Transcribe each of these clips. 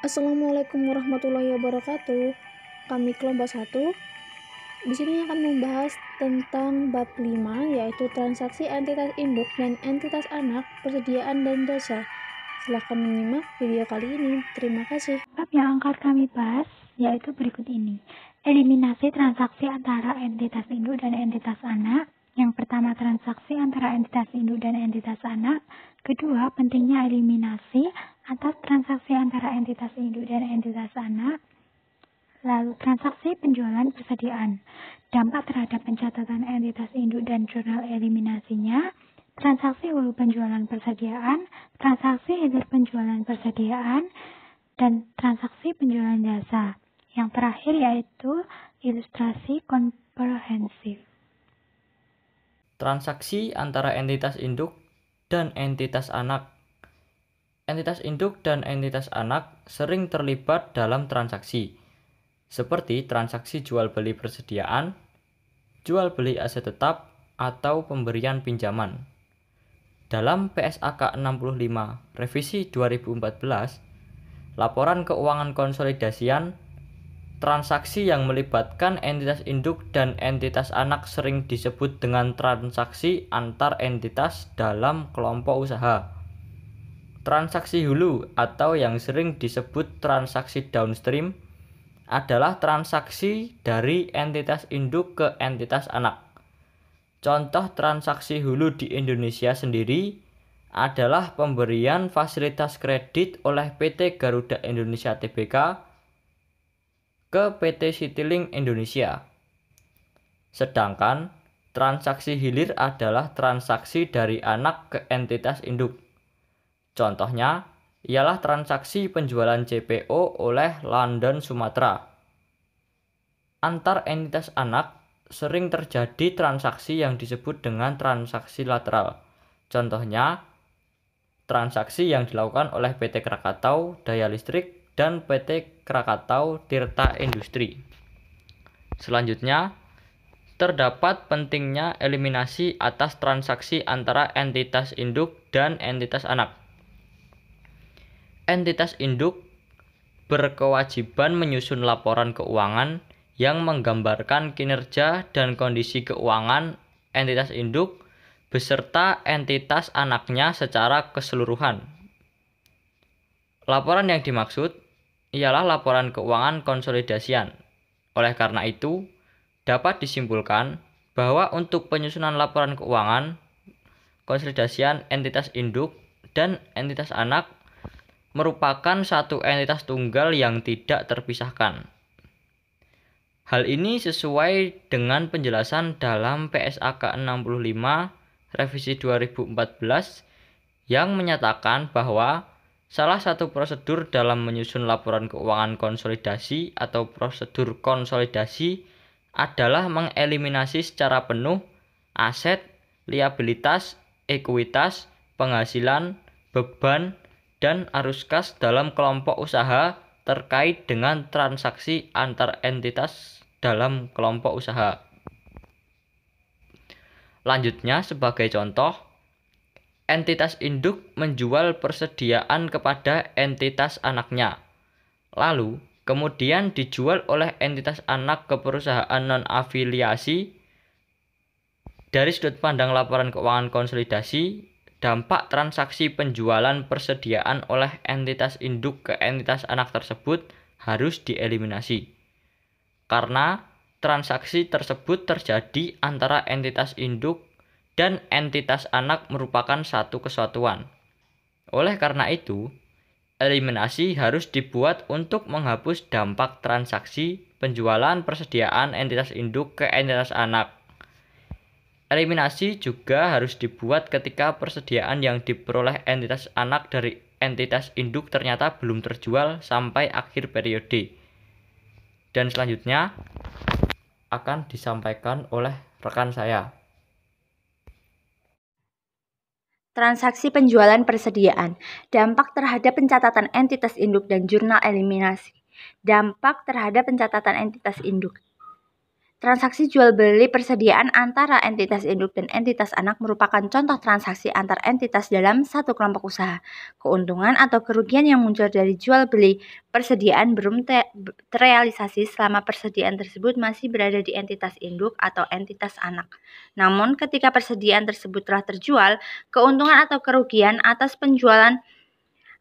Assalamualaikum warahmatullahi wabarakatuh. Kami kelompok 1 di sini akan membahas tentang bab 5, yaitu transaksi entitas induk dan entitas anak, persediaan dan jasa. Silahkan menyimak video kali ini. Terima kasih. Bab yang akan kami bahas yaitu berikut ini. Eliminasi transaksi antara entitas induk dan entitas anak. Yang pertama, transaksi antara entitas induk dan entitas anak. Kedua, pentingnya eliminasi atas transaksi antara entitas induk dan entitas anak. Lalu, transaksi penjualan persediaan. Dampak terhadap pencatatan entitas induk dan jurnal eliminasinya. Transaksi hulu penjualan persediaan, transaksi hilir penjualan persediaan, dan transaksi penjualan jasa. Yang terakhir yaitu ilustrasi komprehensif. Transaksi antara entitas induk dan entitas anak. Entitas induk dan entitas anak sering terlibat dalam transaksi, seperti transaksi jual beli persediaan, jual beli aset tetap, atau pemberian pinjaman. Dalam PSAK 65 revisi 2014, laporan keuangan konsolidasian, transaksi yang melibatkan entitas induk dan entitas anak sering disebut dengan transaksi antar entitas dalam kelompok usaha. Transaksi hulu atau yang sering disebut transaksi downstream adalah transaksi dari entitas induk ke entitas anak. Contoh transaksi hulu di Indonesia sendiri adalah pemberian fasilitas kredit oleh PT Garuda Indonesia Tbk ke PT Citylink Indonesia. Sedangkan transaksi hilir adalah transaksi dari anak ke entitas induk. Contohnya ialah transaksi penjualan CPO oleh London Sumatera. Antar entitas anak sering terjadi transaksi yang disebut dengan transaksi lateral. Contohnya transaksi yang dilakukan oleh PT Krakatau Daya Listrik dan PT Krakatau Tirta Industri. Selanjutnya, terdapat pentingnya eliminasi atas transaksi antara entitas induk dan entitas anak. Entitas induk berkewajiban menyusun laporan keuangan yang menggambarkan kinerja dan kondisi keuangan entitas induk beserta entitas anaknya secara keseluruhan. Laporan yang dimaksud ialah laporan keuangan konsolidasian. Oleh karena itu, dapat disimpulkan bahwa untuk penyusunan laporan keuangan konsolidasian entitas induk dan entitas anak merupakan satu entitas tunggal yang tidak terpisahkan. Hal ini sesuai dengan penjelasan dalam PSAK 65 revisi 2014 yang menyatakan bahwa salah satu prosedur dalam menyusun laporan keuangan konsolidasi atau prosedur konsolidasi adalah mengeliminasi secara penuh aset, liabilitas, ekuitas, penghasilan, beban, dan arus kas dalam kelompok usaha terkait dengan transaksi antar entitas dalam kelompok usaha. Lanjutnya, sebagai contoh, entitas induk menjual persediaan kepada entitas anaknya, lalu kemudian dijual oleh entitas anak ke perusahaan non-afiliasi. Dari sudut pandang laporan keuangan konsolidasi, dampak transaksi penjualan persediaan oleh entitas induk ke entitas anak tersebut harus dieliminasi, karena transaksi tersebut terjadi antara entitas induk dan entitas anak merupakan satu kesatuan. Oleh karena itu, eliminasi harus dibuat untuk menghapus dampak transaksi penjualan persediaan entitas induk ke entitas anak. Eliminasi juga harus dibuat ketika persediaan yang diperoleh entitas anak dari entitas induk ternyata belum terjual sampai akhir periode. Dan selanjutnya akan disampaikan oleh rekan saya. Transaksi penjualan persediaan. Dampak terhadap pencatatan entitas induk dan jurnal eliminasi. Dampak terhadap pencatatan entitas induk. Transaksi jual beli persediaan antara entitas induk dan entitas anak merupakan contoh transaksi antar entitas dalam satu kelompok usaha. Keuntungan atau kerugian yang muncul dari jual beli persediaan belum terrealisasi selama persediaan tersebut masih berada di entitas induk atau entitas anak. Namun ketika persediaan tersebut telah terjual, keuntungan atau kerugian atas penjualan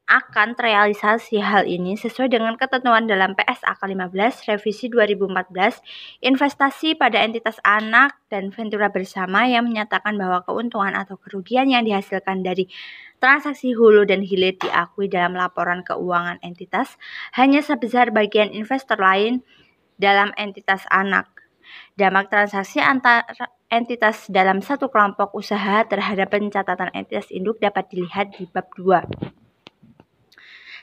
akan terrealisasi. Hal ini sesuai dengan ketentuan dalam PSAK 15 Revisi 2014 investasi pada entitas anak dan ventura bersama yang menyatakan bahwa keuntungan atau kerugian yang dihasilkan dari transaksi hulu dan hilir diakui dalam laporan keuangan entitas hanya sebesar bagian investor lain dalam entitas anak. Dampak transaksi antara entitas dalam satu kelompok usaha terhadap pencatatan entitas induk dapat dilihat di bab 2.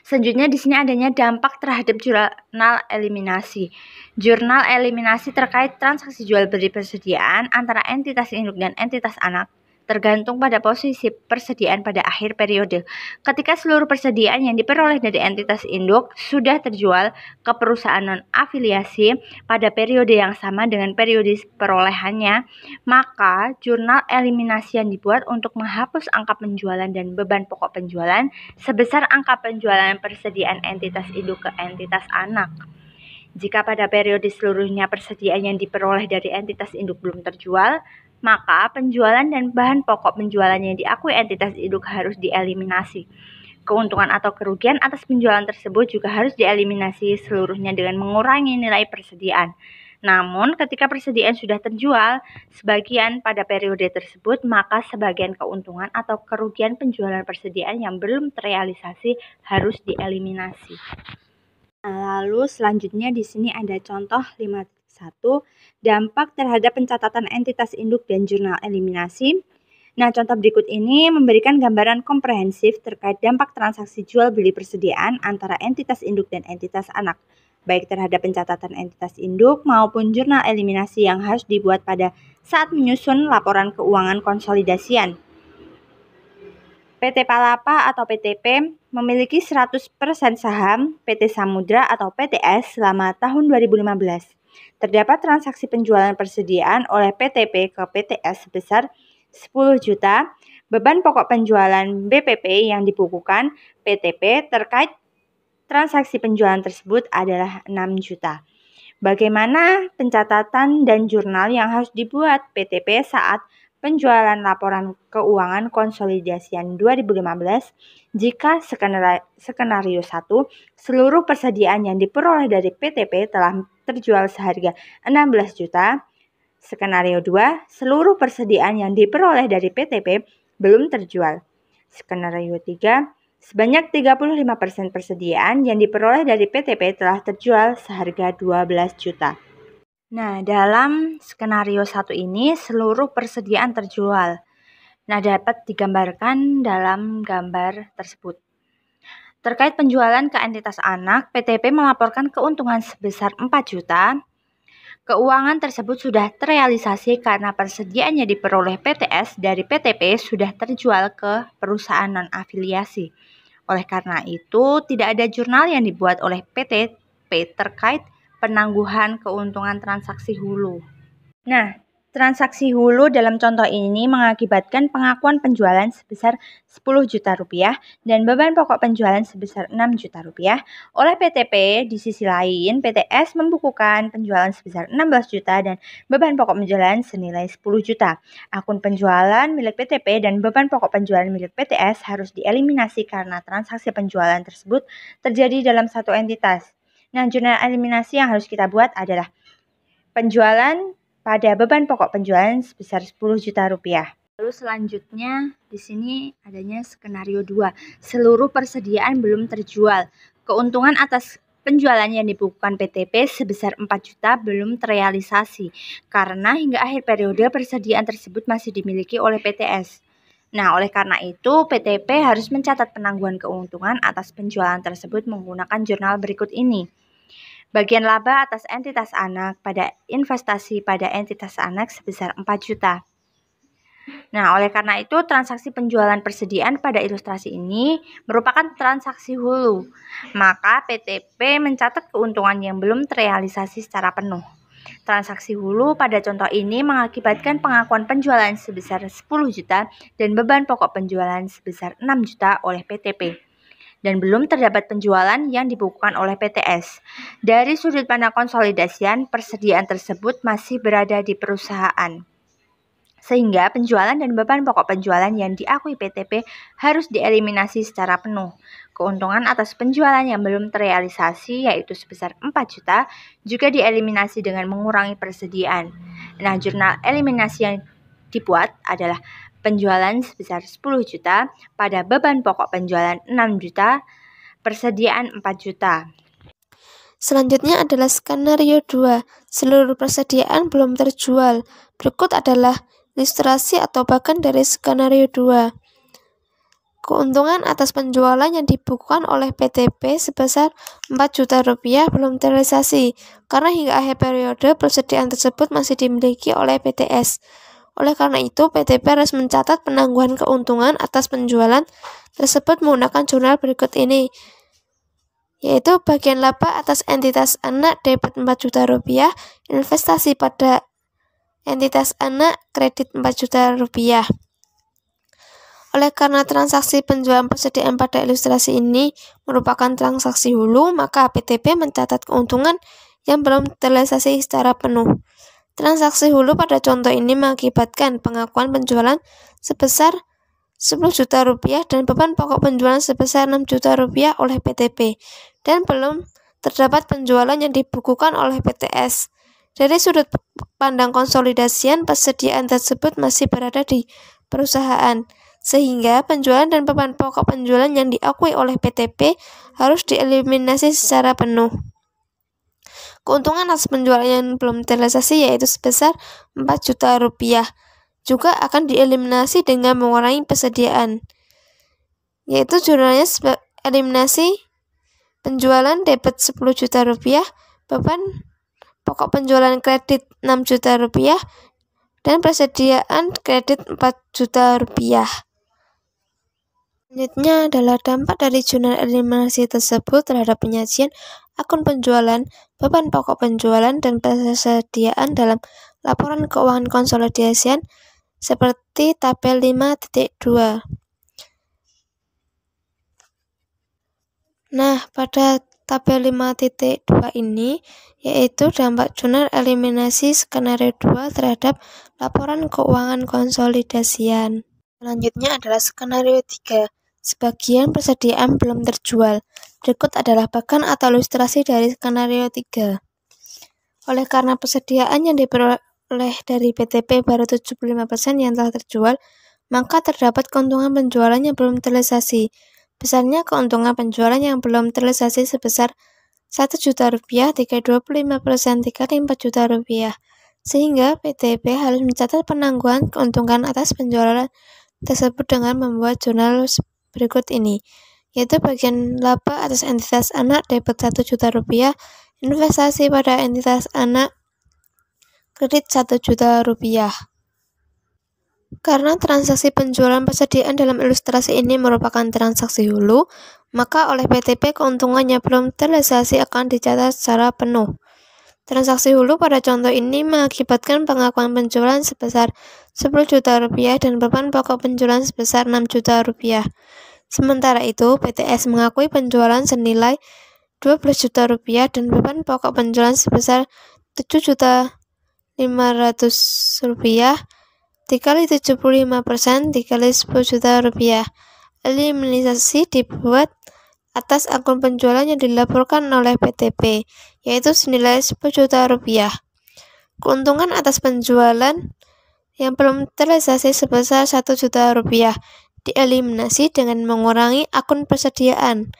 Selanjutnya di sini adanya dampak terhadap jurnal eliminasi. Jurnal eliminasi terkait transaksi jual beli persediaan antara entitas induk dan entitas anak tergantung pada posisi persediaan pada akhir periode. Ketika seluruh persediaan yang diperoleh dari entitas induk sudah terjual ke perusahaan non-afiliasi pada periode yang sama dengan periode perolehannya, maka jurnal eliminasi yang dibuat untuk menghapus angka penjualan dan beban pokok penjualan sebesar angka penjualan persediaan entitas induk ke entitas anak. Jika pada periode seluruhnya persediaan yang diperoleh dari entitas induk belum terjual, maka penjualan dan bahan pokok penjualan yang diakui entitas induk harus dieliminasi. Keuntungan atau kerugian atas penjualan tersebut juga harus dieliminasi seluruhnya dengan mengurangi nilai persediaan. Namun, ketika persediaan sudah terjual sebagian pada periode tersebut, maka sebagian keuntungan atau kerugian penjualan persediaan yang belum terrealisasi harus dieliminasi. Nah, lalu selanjutnya di sini ada contoh 5.1 dampak terhadap pencatatan entitas induk dan jurnal eliminasi. Nah, contoh berikut ini memberikan gambaran komprehensif terkait dampak transaksi jual beli persediaan antara entitas induk dan entitas anak, baik terhadap pencatatan entitas induk maupun jurnal eliminasi yang harus dibuat pada saat menyusun laporan keuangan konsolidasian. PT Palapa atau PTP memiliki 100% saham PT Samudra atau PTS selama tahun 2015. Terdapat transaksi penjualan persediaan oleh PTP ke PTS sebesar 10 juta. Beban pokok penjualan BPP yang dibukukan PTP terkait transaksi penjualan tersebut adalah 6 juta. Bagaimana pencatatan dan jurnal yang harus dibuat PTP saat penjualan laporan keuangan konsolidasian 2015 jika skenario 1 seluruh persediaan yang diperoleh dari PTP telah terjual seharga 16 juta. Skenario 2 seluruh persediaan yang diperoleh dari PTP belum terjual. Skenario 3 sebanyak 35% persediaan yang diperoleh dari PTP telah terjual seharga 12 juta. Nah, dalam skenario 1 ini seluruh persediaan terjual. Nah, dapat digambarkan dalam gambar tersebut. Terkait penjualan ke entitas anak, PTP melaporkan keuntungan sebesar 4 juta. Keuangan tersebut sudah terrealisasi karena persediaan yang diperoleh PTS dari PTP sudah terjual ke perusahaan non-afiliasi. Oleh karena itu, tidak ada jurnal yang dibuat oleh PTP terkait penangguhan keuntungan transaksi hulu. Nah, transaksi hulu dalam contoh ini mengakibatkan pengakuan penjualan sebesar 10 juta rupiah dan beban pokok penjualan sebesar 6 juta rupiah. Oleh PTP, di sisi lain, PTS membukukan penjualan sebesar 16 juta dan beban pokok penjualan senilai 10 juta. Akun penjualan milik PTP dan beban pokok penjualan milik PTS harus dieliminasi karena transaksi penjualan tersebut terjadi dalam satu entitas. Nah, jurnal eliminasi yang harus kita buat adalah penjualan pada beban pokok penjualan sebesar 10 juta rupiah. Lalu selanjutnya di sini adanya skenario 2. Seluruh persediaan belum terjual. Keuntungan atas penjualan yang dibukukan PTP sebesar 4 juta belum terrealisasi karena hingga akhir periode persediaan tersebut masih dimiliki oleh PTS. Nah, oleh karena itu PTP harus mencatat penangguhan keuntungan atas penjualan tersebut menggunakan jurnal berikut ini. Bagian laba atas entitas anak pada investasi pada entitas anak sebesar 4 juta. Nah, oleh karena itu transaksi penjualan persediaan pada ilustrasi ini merupakan transaksi hulu. Maka PTP mencatat keuntungan yang belum terrealisasi secara penuh. Transaksi hulu pada contoh ini mengakibatkan pengakuan penjualan sebesar 10 juta dan beban pokok penjualan sebesar 6 juta oleh PTP. Dan belum terdapat penjualan yang dibukukan oleh PTS. Dari sudut pandang konsolidasian, persediaan tersebut masih berada di perusahaan. Sehingga penjualan dan beban pokok penjualan yang diakui PTP harus dieliminasi secara penuh. Keuntungan atas penjualan yang belum terrealisasi yaitu sebesar 4 juta juga dieliminasi dengan mengurangi persediaan. Nah, jurnal eliminasi yang dibuat adalah penjualan sebesar 10 juta pada beban pokok penjualan 6 juta, persediaan 4 juta. Selanjutnya adalah skenario 2, seluruh persediaan belum terjual. Berikut adalah ilustrasi atau bagian dari skenario 2. Keuntungan atas penjualan yang dibukukan oleh PTP sebesar 4 juta rupiah belum terrealisasi, karena hingga akhir periode persediaan tersebut masih dimiliki oleh PTS. Oleh karena itu, PTP harus mencatat penangguhan keuntungan atas penjualan tersebut menggunakan jurnal berikut ini, yaitu bagian laba atas entitas anak debit 4 juta rupiah, investasi pada entitas anak kredit 4 juta rupiah. Oleh karena transaksi penjualan persediaan pada ilustrasi ini merupakan transaksi hulu, maka PTP mencatat keuntungan yang belum terrealisasi secara penuh. Transaksi hulu pada contoh ini mengakibatkan pengakuan penjualan sebesar 10 juta rupiah dan beban pokok penjualan sebesar 6 juta rupiah oleh PTP, dan belum terdapat penjualan yang dibukukan oleh PTS. Dari sudut pandang konsolidasian, persediaan tersebut masih berada di perusahaan, sehingga penjualan dan beban pokok penjualan yang diakui oleh PTP harus dieliminasi secara penuh. Keuntungan atas penjualan yang belum terrealisasi yaitu sebesar 4 juta rupiah juga akan dieliminasi dengan mengurangi persediaan, yaitu jurnalnya eliminasi penjualan debit 10 juta rupiah, beban pokok penjualan kredit 6 juta rupiah, dan persediaan kredit 4 juta rupiah. Selanjutnya adalah dampak dari jurnal eliminasi tersebut terhadap penyajian akun penjualan, beban pokok penjualan, dan persediaan dalam laporan keuangan konsolidasian seperti tabel 5.2. Nah, pada tabel 5.2 ini yaitu dampak jurnal eliminasi skenario 2 terhadap laporan keuangan konsolidasian. Selanjutnya adalah skenario 3, sebagian persediaan belum terjual. Berikut adalah bagian atau ilustrasi dari skenario 3. Oleh karena persediaan yang diperoleh dari PTP baru 75% yang telah terjual, maka terdapat keuntungan penjualan yang belum terrealisasi. Besarnya keuntungan penjualan yang belum terrealisasi sebesar 1 juta rupiah, dikali 25% dikali 4 juta rupiah. Sehingga PTP harus mencatat penangguhan keuntungan atas penjualan tersebut dengan membuat jurnal berikut ini, yaitu bagian laba atas entitas anak debit 1 juta rupiah, investasi pada entitas anak kredit 1 juta rupiah. Karena transaksi penjualan persediaan dalam ilustrasi ini merupakan transaksi hulu, maka oleh PTP keuntungannya belum terrealisasi akan dicatat secara penuh. Transaksi hulu pada contoh ini mengakibatkan pengakuan penjualan sebesar 10 juta rupiah dan beban pokok penjualan sebesar 6 juta rupiah. Sementara itu, PTS mengakui penjualan senilai 12 juta rupiah dan beban pokok penjualan sebesar 7.500.000 rupiah dikali 75% dikali 10 juta rupiah. Eliminasi dibuat atas akun penjualan yang dilaporkan oleh PTP, yaitu senilai 10 juta rupiah. Keuntungan atas penjualan yang belum terrealisasi sebesar 1 juta rupiah dieliminasi dengan mengurangi akun persediaan.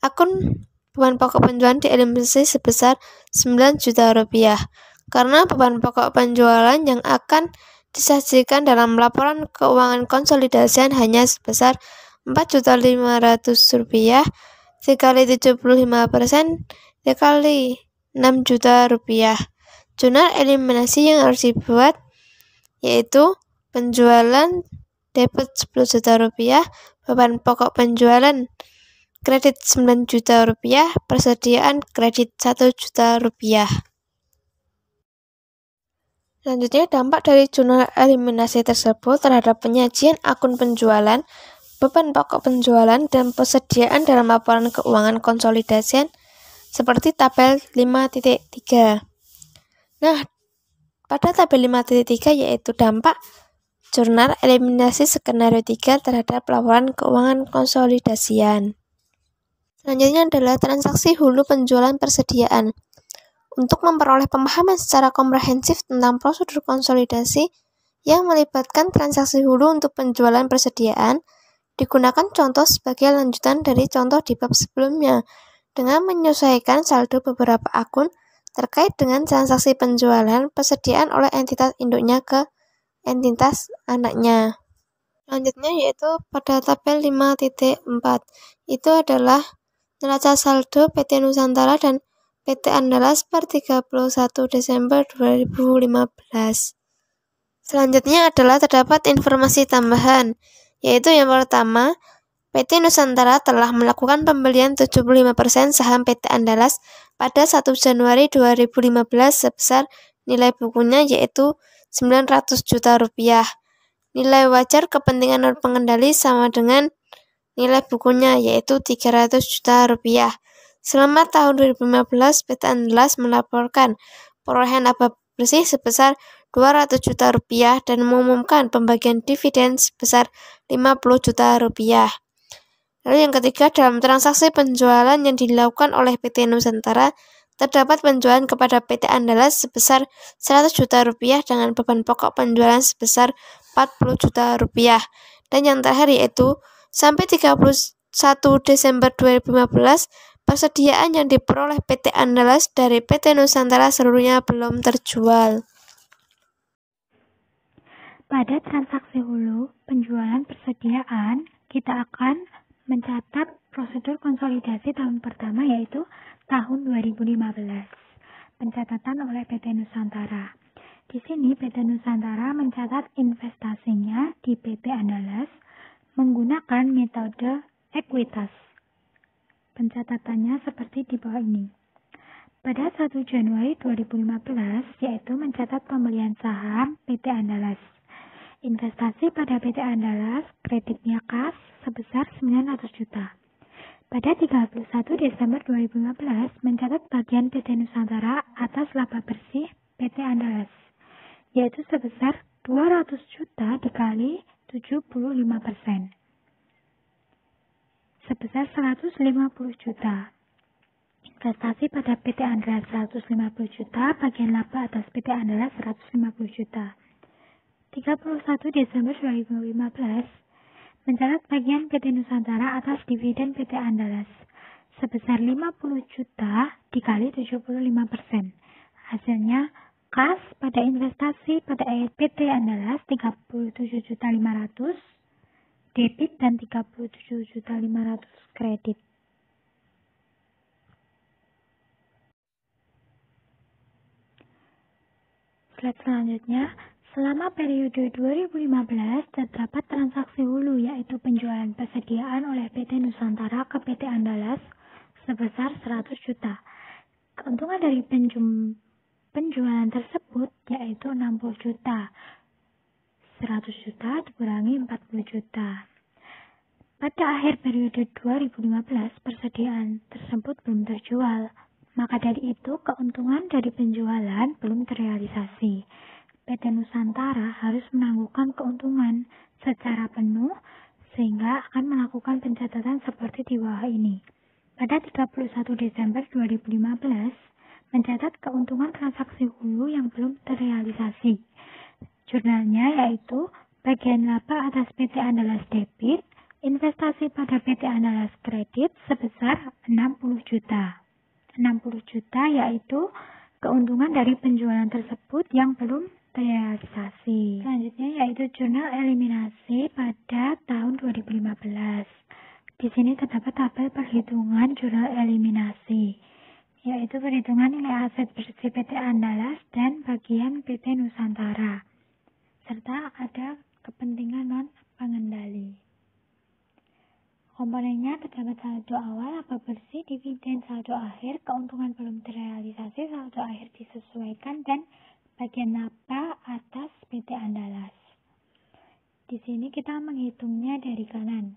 Akun beban pokok penjualan dieliminasi sebesar 9 juta rupiah, karena beban pokok penjualan yang akan disajikan dalam laporan keuangan konsolidasian hanya sebesar 4.500.000 rupiah dikali 75% dikali 6 juta rupiah. Jurnal eliminasi yang harus dibuat yaitu penjualan debit 10 juta rupiah, beban pokok penjualan kredit 9 juta rupiah, persediaan kredit 1 juta rupiah. Selanjutnya, dampak dari jurnal eliminasi tersebut terhadap penyajian akun penjualan, beban pokok penjualan, dan persediaan dalam laporan keuangan konsolidasian seperti tabel 5.3. Nah, pada tabel 5.3 yaitu dampak jurnal eliminasi skenario 3 terhadap laporan keuangan konsolidasian. Selanjutnya adalah transaksi hulu penjualan persediaan. Untuk memperoleh pemahaman secara komprehensif tentang prosedur konsolidasi yang melibatkan transaksi hulu untuk penjualan persediaan, digunakan contoh sebagai lanjutan dari contoh di bab sebelumnya, dengan menyesuaikan saldo beberapa akun terkait dengan transaksi penjualan persediaan oleh entitas induknya ke entitas anaknya. Selanjutnya yaitu pada tabel 5.4, itu adalah neraca saldo PT Nusantara dan PT Andalas per 31 Desember 2015. Selanjutnya adalah terdapat informasi tambahan, yaitu yang pertama, PT Nusantara telah melakukan pembelian 75% saham PT Andalas pada 1 Januari 2015 sebesar nilai bukunya yaitu 900 juta rupiah. Nilai wajar kepentingan non pengendali sama dengan nilai bukunya yaitu 300 juta rupiah. Selama tahun 2015, PT Andalas melaporkan perolehan laba bersih sebesar 200 juta rupiah dan mengumumkan pembagian dividen sebesar 50 juta rupiah. Lalu yang ketiga, dalam transaksi penjualan yang dilakukan oleh PT Nusantara, terdapat penjualan kepada PT Andalas sebesar 100 juta rupiah dengan beban pokok penjualan sebesar 40 juta rupiah. Dan yang terakhir yaitu, sampai 31 Desember 2015, persediaan yang diperoleh PT Andalas dari PT Nusantara seluruhnya belum terjual. Pada transaksi hulu penjualan persediaan, kita akan mencatat prosedur konsolidasi tahun pertama yaitu tahun 2015. Pencatatan oleh PT Nusantara. Di sini PT Nusantara mencatat investasinya di PT Andalas menggunakan metode ekuitas. Pencatatannya seperti di bawah ini. Pada 1 Januari 2015, yaitu mencatat pembelian saham PT Andalas. Investasi pada PT Andalas, kreditnya kas sebesar 900 juta. Pada 31 Desember 2015, mencatat bagian PT Nusantara atas laba bersih PT Andalas, yaitu sebesar 200 juta dikali 75%. Sebesar 150 juta. Investasi pada PT Andalas 150 juta, bagian laba atas PT Andalas 150 juta. 31 Desember 2015, mencatat bagian PT Nusantara atas dividen PT Andalas sebesar 50 juta dikali 75%. Hasilnya, kas pada investasi pada PT Andalas 37.500.000 debit dan 37.500.000 kredit. Slide selanjutnya, selama periode 2015 terdapat transaksi hulu yaitu penjualan persediaan oleh PT Nusantara ke PT Andalas sebesar 100 juta. Keuntungan dari penjualan tersebut yaitu 60 juta. 100 juta dikurangi 40 juta. Pada akhir periode 2015, persediaan tersebut belum terjual. Maka dari itu, keuntungan dari penjualan belum terrealisasi. PT Nusantara harus menangguhkan keuntungan secara penuh sehingga akan melakukan pencatatan seperti di bawah ini. Pada 31 Desember 2015, mencatat keuntungan transaksi hulu yang belum terrealisasi. Jurnalnya yaitu bagian laba atas PT Andalas debit, investasi pada PT Andalas kredit sebesar 60 juta. 60 juta yaitu keuntungan dari penjualan tersebut yang belum terrealisasi. Selanjutnya yaitu jurnal eliminasi pada tahun 2015. Di sini terdapat tabel perhitungan jurnal eliminasi, yaitu perhitungan nilai aset bersih PT Andalas dan bagian PT Nusantara, serta ada kepentingan non pengendali. Komponennya terdapat saldo awal, laba bersih, dividen, saldo akhir, keuntungan belum terrealisasi, saldo akhir disesuaikan, dan bagian laba atas PT Andalas. Di sini kita menghitungnya dari kanan.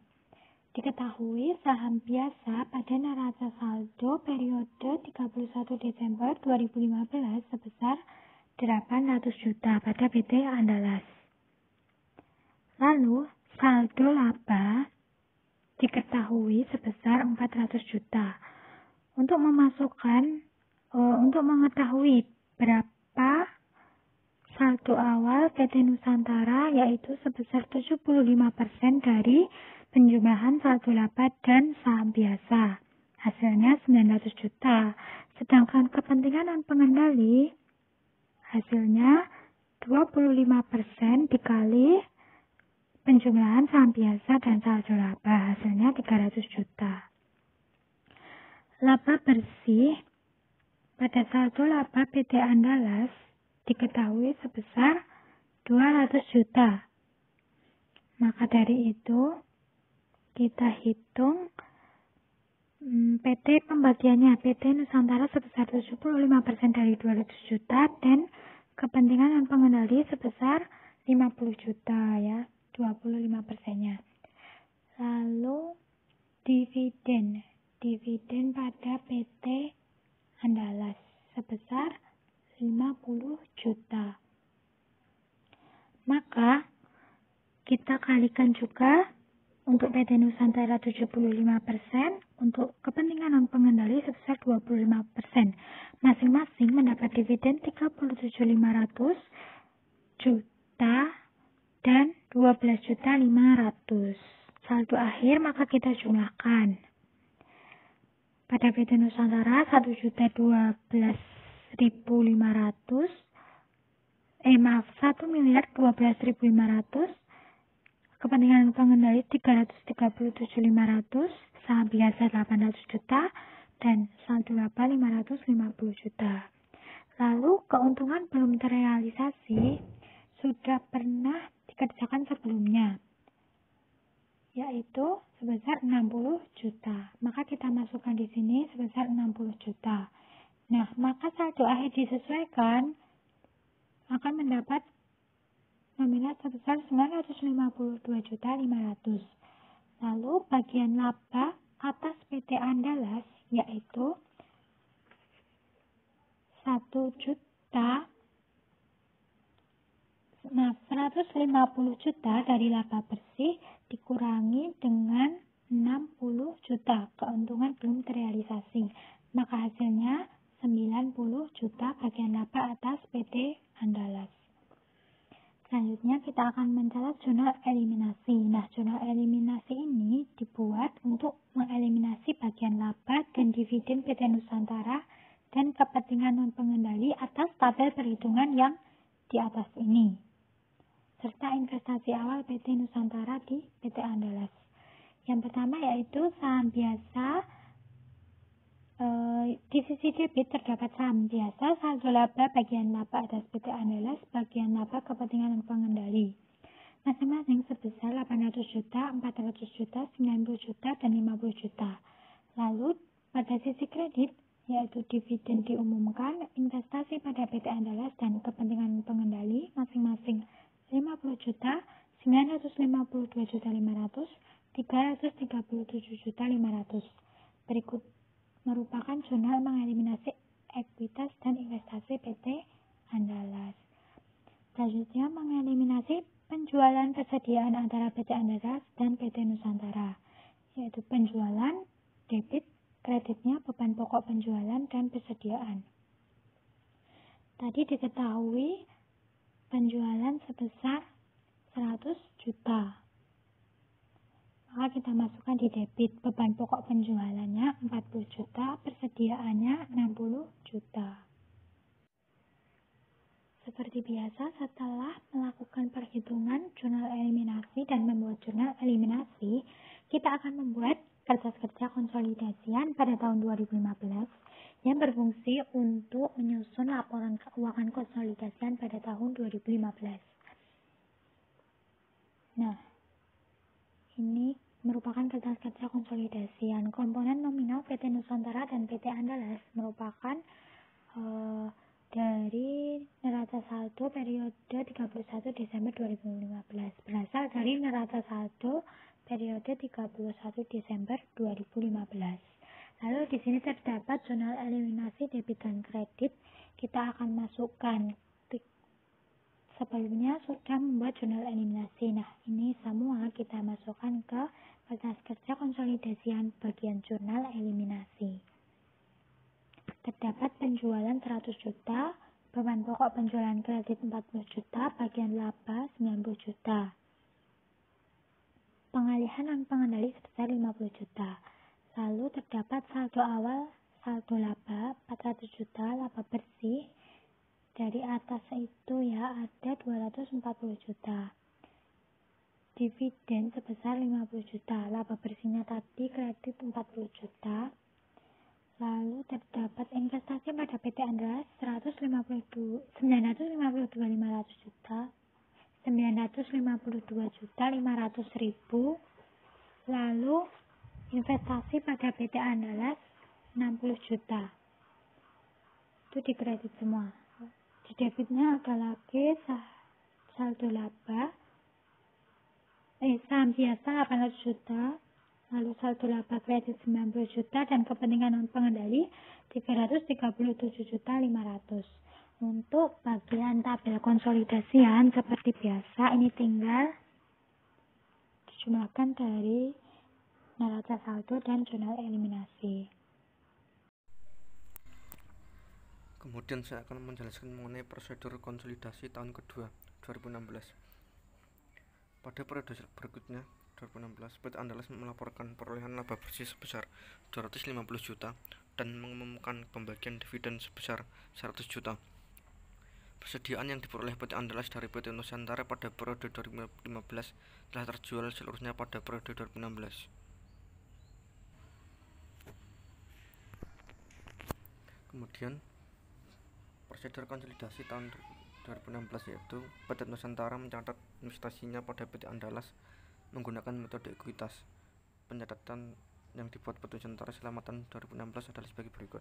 Diketahui saham biasa pada neraca saldo periode 31 Desember 2015 sebesar 800 juta pada PT Andalas. Lalu, saldo laba diketahui sebesar 400 juta. Untuk mengetahui berapa saldo awal PT Nusantara yaitu sebesar 75% dari penjumlahan saldo laba dan saham biasa. Hasilnya 900 juta. Sedangkan kepentingan dan pengendali hasilnya 25% dikali penjumlahan saham biasa dan saldo laba, hasilnya 300 juta. Laba bersih pada saldo laba PT Andalas diketahui sebesar 200 juta. Maka dari itu, kita hitung PT pembagiannya. PT Nusantara sebesar 75% dari 200 juta dan kepentingan dan pengendali sebesar 50 juta ya. 25%-nya. Lalu dividen pada PT Andalas sebesar 50 juta. Maka kita kalikan juga untuk PT Nusantara 75%, untuk kepentingan dan pengendali sebesar 25%. Masing-masing mendapat dividen 37.500 juta dan 12.500. Saldo akhir maka kita jumlahkan. Pada PT Nusantara 1.012.500. Kepentingan pengendali 337.500, saham biasa 800 juta dan saldo laba 550 juta. Lalu keuntungan belum terrealisasi sudah pernah dikerjakan sebelumnya, yaitu sebesar 60 juta. Maka kita masukkan di sini sebesar 60 juta. Nah, maka saldo akhir disesuaikan akan mendapat nominal sebesar 952.500. Lalu bagian laba atas PT Andalas yaitu 150 juta dari laba bersih dikurangi dengan 60 juta keuntungan belum terrealisasi. Maka hasilnya 90 juta bagian laba atas PT Andalas. Selanjutnya kita akan mencatat jurnal eliminasi. Nah, jurnal eliminasi ini dibuat untuk mengeliminasi bagian laba dan dividen PT Nusantara dan kepentingan non pengendali atas tabel perhitungan yang di atas ini, serta investasi awal PT Nusantara di PT Andalas. Yang pertama yaitu saham biasa. Di sisi debit terdapat saham biasa, saldo laba bagian laba atas PT Andalas, bagian laba kepentingan dan pengendali. Masing-masing sebesar 800 juta, 400 juta, 90 juta, dan 50 juta. Lalu pada sisi kredit, yaitu dividen diumumkan, investasi pada PT Andalas dan kepentingan pengendali masing-masing 50 juta, 952 juta 500, 337 juta 500. Berikut merupakan jurnal mengeliminasi ekuitas dan investasi PT Andalas. Selanjutnya mengeliminasi penjualan persediaan antara PT Andalas dan PT Nusantara, yaitu penjualan, debit, kreditnya, beban pokok penjualan, dan persediaan. Tadi diketahui penjualan sebesar 100 juta. Maka kita masukkan di debit, beban pokok penjualannya 40 juta, persediaannya 60 juta. Seperti biasa, setelah melakukan perhitungan jurnal eliminasi dan membuat jurnal eliminasi, kita akan membuat kertas-kerja konsolidasian pada tahun 2015 yang berfungsi untuk menyusun laporan keuangan konsolidasian pada tahun 2015. Nah, ini merupakan kertas-kerja konsolidasian. Komponen nominal PT Nusantara dan PT Andalas merupakan dari neraca saldo periode 31 Desember 2015. Berasal dari neraca saldo periode 31 Desember 2015. Lalu di sini terdapat jurnal eliminasi debit dan kredit. Kita akan masukkan. Sebelumnya sudah membuat jurnal eliminasi. Nah, ini semua kita masukkan ke berkas kerja konsolidasian bagian jurnal eliminasi. Terdapat penjualan 100 juta, beban pokok penjualan kredit 40 juta, bagian laba 90 juta. Pengalihan dan pengendali sebesar 50 juta. Lalu terdapat saldo awal, saldo laba 400 juta, laba bersih. Dari atas itu ya ada 240 juta. Dividen sebesar 50 juta. Laba bersihnya tadi kredit 40 juta. Lalu terdapat investasi pada PT Andalas 952.500 juta. 952.500.000. Lalu investasi pada PT Andalas 60 juta. Itu dikredit semua. Di debitnya ada lagi saldo laba, saham biasa 800 juta, lalu saldo laba kredit 90 juta, dan kepentingan non pengendali 337.500. Untuk bagian tabel konsolidasian seperti biasa, ini tinggal dijumlahkan dari neraca saldo dan jurnal eliminasi. Kemudian saya akan menjelaskan mengenai prosedur konsolidasi tahun kedua 2016. Pada periode berikutnya 2016, PT Andalas melaporkan perolehan laba bersih sebesar 250 juta dan mengumumkan pembagian dividen sebesar 100 juta. Persediaan yang diperoleh PT Andalas dari PT Nusantara pada periode 2015 telah terjual seluruhnya pada periode 2016. Kemudian prosedur konsolidasi tahun 2016 yaitu PT Nusantara mencatat investasinya pada PT Andalas menggunakan metode ekuitas. Pencatatan yang dibuat PT Nusantara selama tahun 2016 adalah sebagai berikut.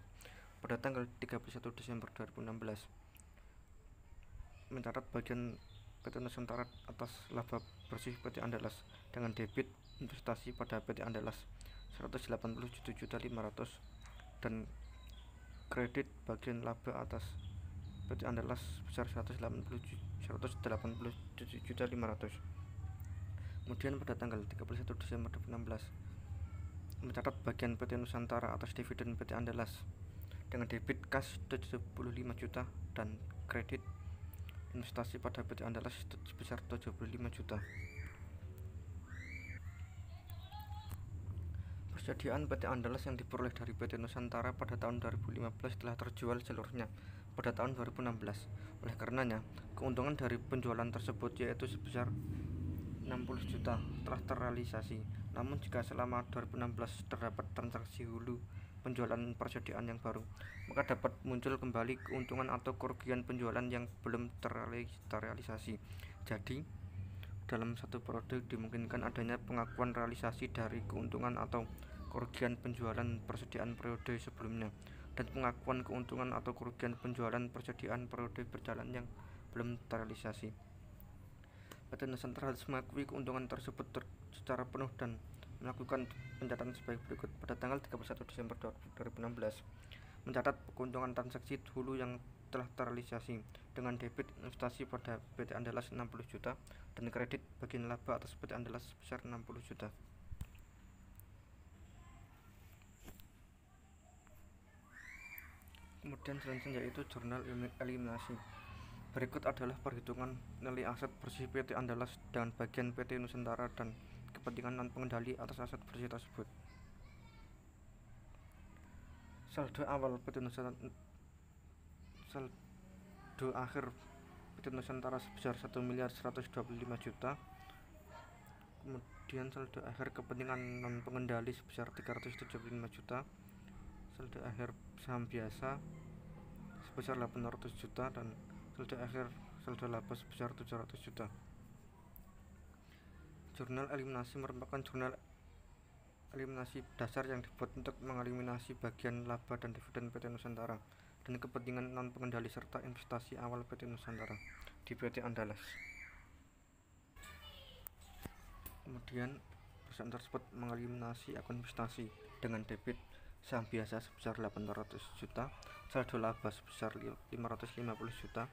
Pada tanggal 31 Desember 2016 mencatat bagian PT Nusantara atas laba bersih PT Andalas dengan debit investasi pada PT Andalas 187.500 dan kredit bagian laba atas PT Andalas sebesar 187.500. Kemudian pada tanggal 31 Desember 2016 mencatat bagian PT Nusantara atas dividen PT Andalas dengan debit kas 75 juta dan kredit investasi pada PT Andalas sebesar 75 juta. Persediaan PT Andalas yang diperoleh dari PT Nusantara pada tahun 2015 telah terjual seluruhnya pada tahun 2016. Oleh karenanya, keuntungan dari penjualan tersebut yaitu sebesar 60 juta telah terrealisasi. Namun jika selama 2016 terdapat transaksi hulu penjualan persediaan yang baru, maka dapat muncul kembali keuntungan atau kerugian penjualan yang belum terrealisasi. Jadi, dalam satu periode dimungkinkan adanya pengakuan realisasi dari keuntungan atau kerugian penjualan persediaan periode sebelumnya dan pengakuan keuntungan atau kerugian penjualan persediaan periode berjalan yang belum terrealisasi. PT Nusantara harus mengakui keuntungan tersebut secara penuh dan melakukan pencatatan sebagai berikut. Pada tanggal 31 Desember 2016 mencatat keuntungan transaksi hulu yang telah terrealisasi dengan debit investasi pada PT Andalas 60 juta dan kredit bagian laba atas PT Andalas sebesar 60 juta. Kemudian selanjutnya yaitu jurnal eliminasi. Berikut adalah perhitungan nilai aset bersih PT Andalas dengan bagian PT Nusantara dan kepentingan non pengendali atas aset bersih tersebut. Saldo awal PT Nusantara, saldo akhir PT Nusantara sebesar 1.125 juta. Kemudian saldo akhir kepentingan non pengendali sebesar 375 juta. Saldo akhir saham biasa sebesar 800 juta dan saldo akhir saldo laba sebesar 700 juta. Jurnal eliminasi merupakan jurnal eliminasi dasar yang dibuat untuk mengeliminasi bagian laba dan dividen PT Nusantara dan kepentingan non-pengendali serta investasi awal PT Nusantara di PT Andalas. Kemudian perusahaan tersebut mengeliminasi akun investasi dengan debit saham biasa sebesar 800 juta, saldo laba sebesar 550 juta,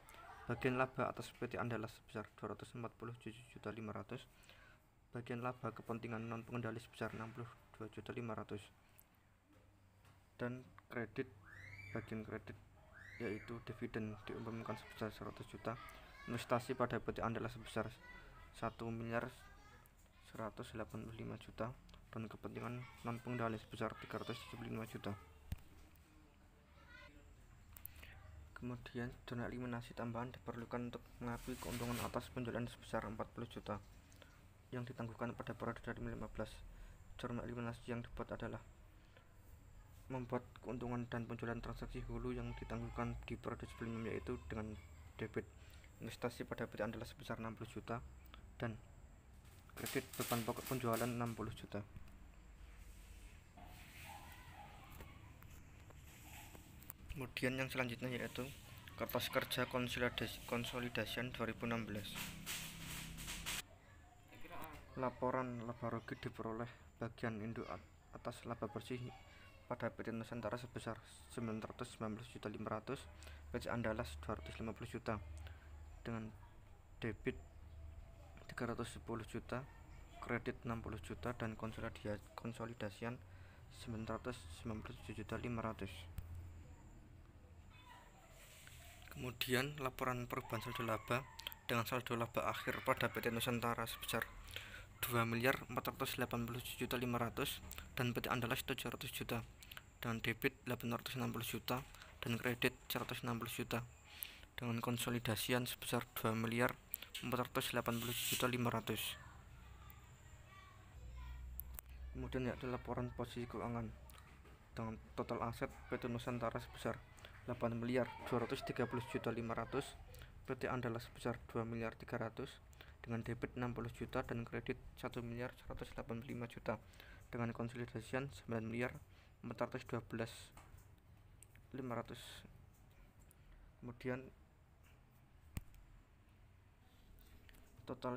bagian laba atas PT Andalas sebesar 247.500.000, bagian laba kepentingan non pengendali sebesar 62.500.000, dan kredit bagian kredit yaitu dividen diumumkan sebesar 100 juta, investasi pada PT Andalas sebesar 1.185 juta, dan kepentingan non pengendali sebesar 375 juta. Kemudian dana eliminasi tambahan diperlukan untuk mengakui keuntungan atas penjualan sebesar 40 juta yang ditangguhkan pada periode 2015. Cara eliminasi yang dibuat adalah membuat keuntungan dan penjualan transaksi hulu yang ditangguhkan di periode sebelumnya, yaitu dengan debit investasi pada PT Andalas sebesar 60 juta dan kredit beban pokok penjualan 60 juta. Kemudian yang selanjutnya yaitu kertas kerja konsolidasian 2016. Laporan laba rugi diperoleh bagian induk atas laba bersih pada PT Nusantara sebesar 919.500.000, PT Andalas 250 juta dengan debit 310 juta, kredit 60 juta, dan konsolidasian 997.500.000. Kemudian laporan perubahan saldo laba dengan saldo laba akhir pada PT Nusantara sebesar 2.487.500.000 dan PT Andalas 700 juta dengan debit 860 juta dan kredit 160 juta dengan konsolidasian sebesar 2.487.500.000. Kemudian yaitu laporan posisi keuangan dengan total aset PT Nusantara sebesar 8.230.500.000, PT Andalas sebesar 2.300.000 dengan debit 60 juta dan kredit 1.185 juta dengan konsolidasian 9.412.500. Kemudian total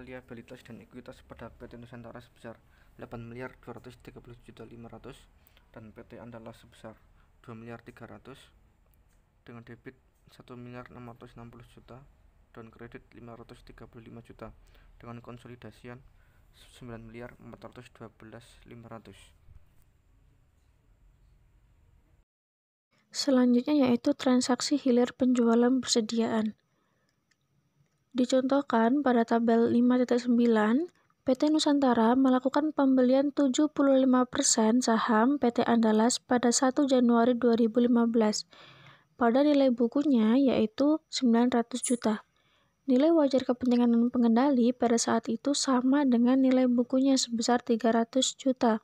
liabilitas dan ekuitas pada PT Nusantara sebesar 8.230.500.000 dan PT Andalas sebesar 2.300.000 dengan debit 1.660 juta dan kredit 535 juta dengan konsolidasian 9.412.500. Selanjutnya yaitu transaksi hilir penjualan persediaan. Dicontohkan pada tabel 5.9, PT Nusantara melakukan pembelian 75% saham PT Andalas pada 1 Januari 2015 pada nilai bukunya yaitu 900 juta. Nilai wajar kepentingan non pengendali pada saat itu sama dengan nilai bukunya sebesar 300 juta.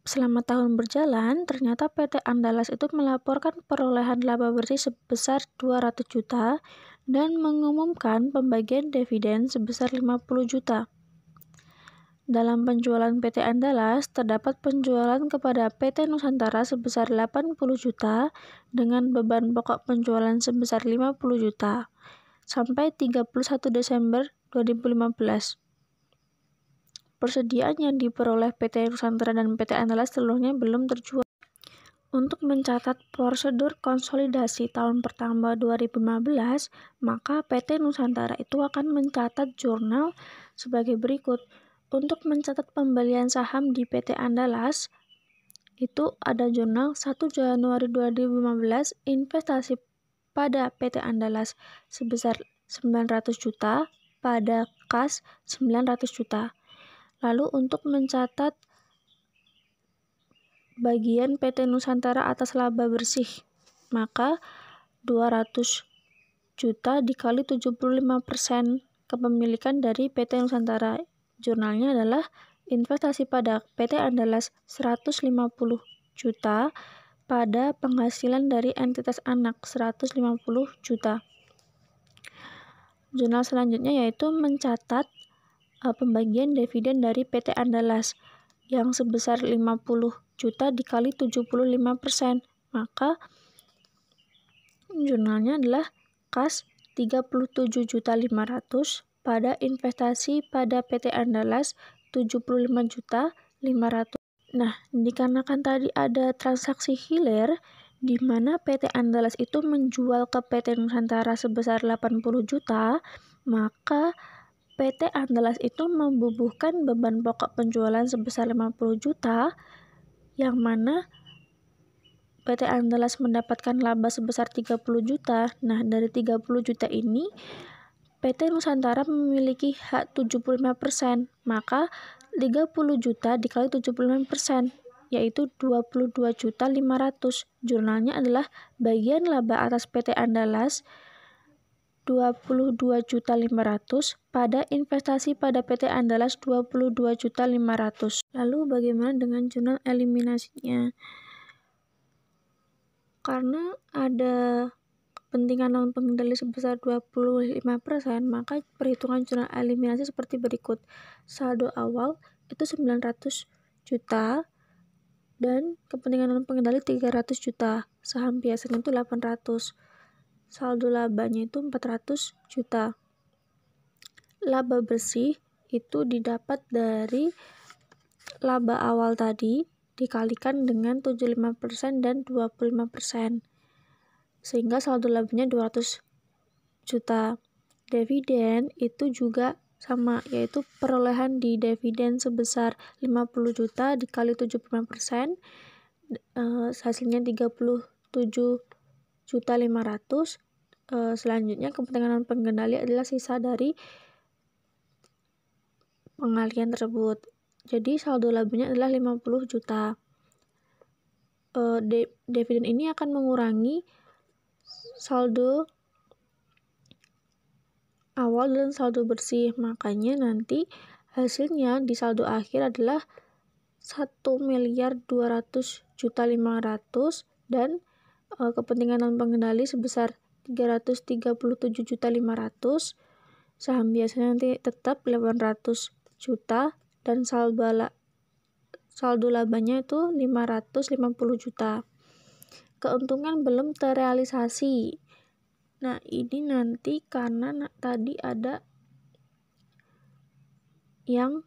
Selama tahun berjalan, ternyata PT Andalas itu melaporkan perolehan laba bersih sebesar 200 juta dan mengumumkan pembagian dividen sebesar 50 juta. Dalam penjualan PT Andalas, terdapat penjualan kepada PT Nusantara sebesar 80 juta dengan beban pokok penjualan sebesar 50 juta sampai 31 Desember 2015. Persediaan yang diperoleh PT Nusantara dan PT Andalas seluruhnya belum terjual. Untuk mencatat prosedur konsolidasi tahun pertama 2015, maka PT Nusantara itu akan mencatat jurnal sebagai berikut. Untuk mencatat pembelian saham di PT Andalas, itu ada jurnal 1 Januari 2015 investasi pada PT Andalas sebesar 900 juta pada kas 900 juta. Lalu untuk mencatat bagian PT Nusantara atas laba bersih, maka 200 juta dikali 75% kepemilikan dari PT Nusantara. Jurnalnya adalah investasi pada PT Andalas 150 juta pada penghasilan dari entitas anak 150 juta. Jurnal selanjutnya yaitu mencatat pembagian dividen dari PT Andalas yang sebesar 50 juta dikali 75%, maka jurnalnya adalah kas 37.500.000 pada investasi pada PT Andalas 75.500.000. Nah, dikarenakan tadi ada transaksi hilir di mana PT Andalas itu menjual ke PT Nusantara sebesar 80 juta, maka PT Andalas itu membubuhkan beban pokok penjualan sebesar 50 juta, yang mana PT Andalas mendapatkan laba sebesar 30 juta. Nah, dari 30 juta ini, PT Nusantara memiliki hak 75%, maka 30 juta dikali 75%, yaitu 22.500.000. Jurnalnya adalah bagian laba atas PT Andalas 22.500.000 pada investasi pada PT Andalas 22.500.000. Lalu bagaimana dengan jurnal eliminasinya? Karena ada kepentingan non pengendali sebesar 25%, maka perhitungan jurnal eliminasi seperti berikut. Saldo awal itu 900 juta dan kepentingan non pengendali 300 juta. Saham biasanya itu 800. Saldo labanya itu 400 juta. Laba bersih itu didapat dari laba awal tadi dikalikan dengan 75% dan 25%. Sehingga saldo labanya 200 juta. Dividen itu juga sama, yaitu perolehan di dividen sebesar 50 juta dikali 75%, hasilnya 37.500.000. Selanjutnya kepentingan non pengendali adalah sisa dari pengalihan tersebut. Jadi saldo labanya adalah 50 juta. Dividen ini akan mengurangi saldo awal dan saldo bersih. Makanya nanti hasilnya di saldo akhir adalah 1.200.500.000 dan kepentingan non pengendali sebesar 337.500.000. Saham biasanya nanti tetap 800 juta dan saldo labanya itu 550 juta. Keuntungan belum terrealisasi. Nah, ini nanti karena tadi ada yang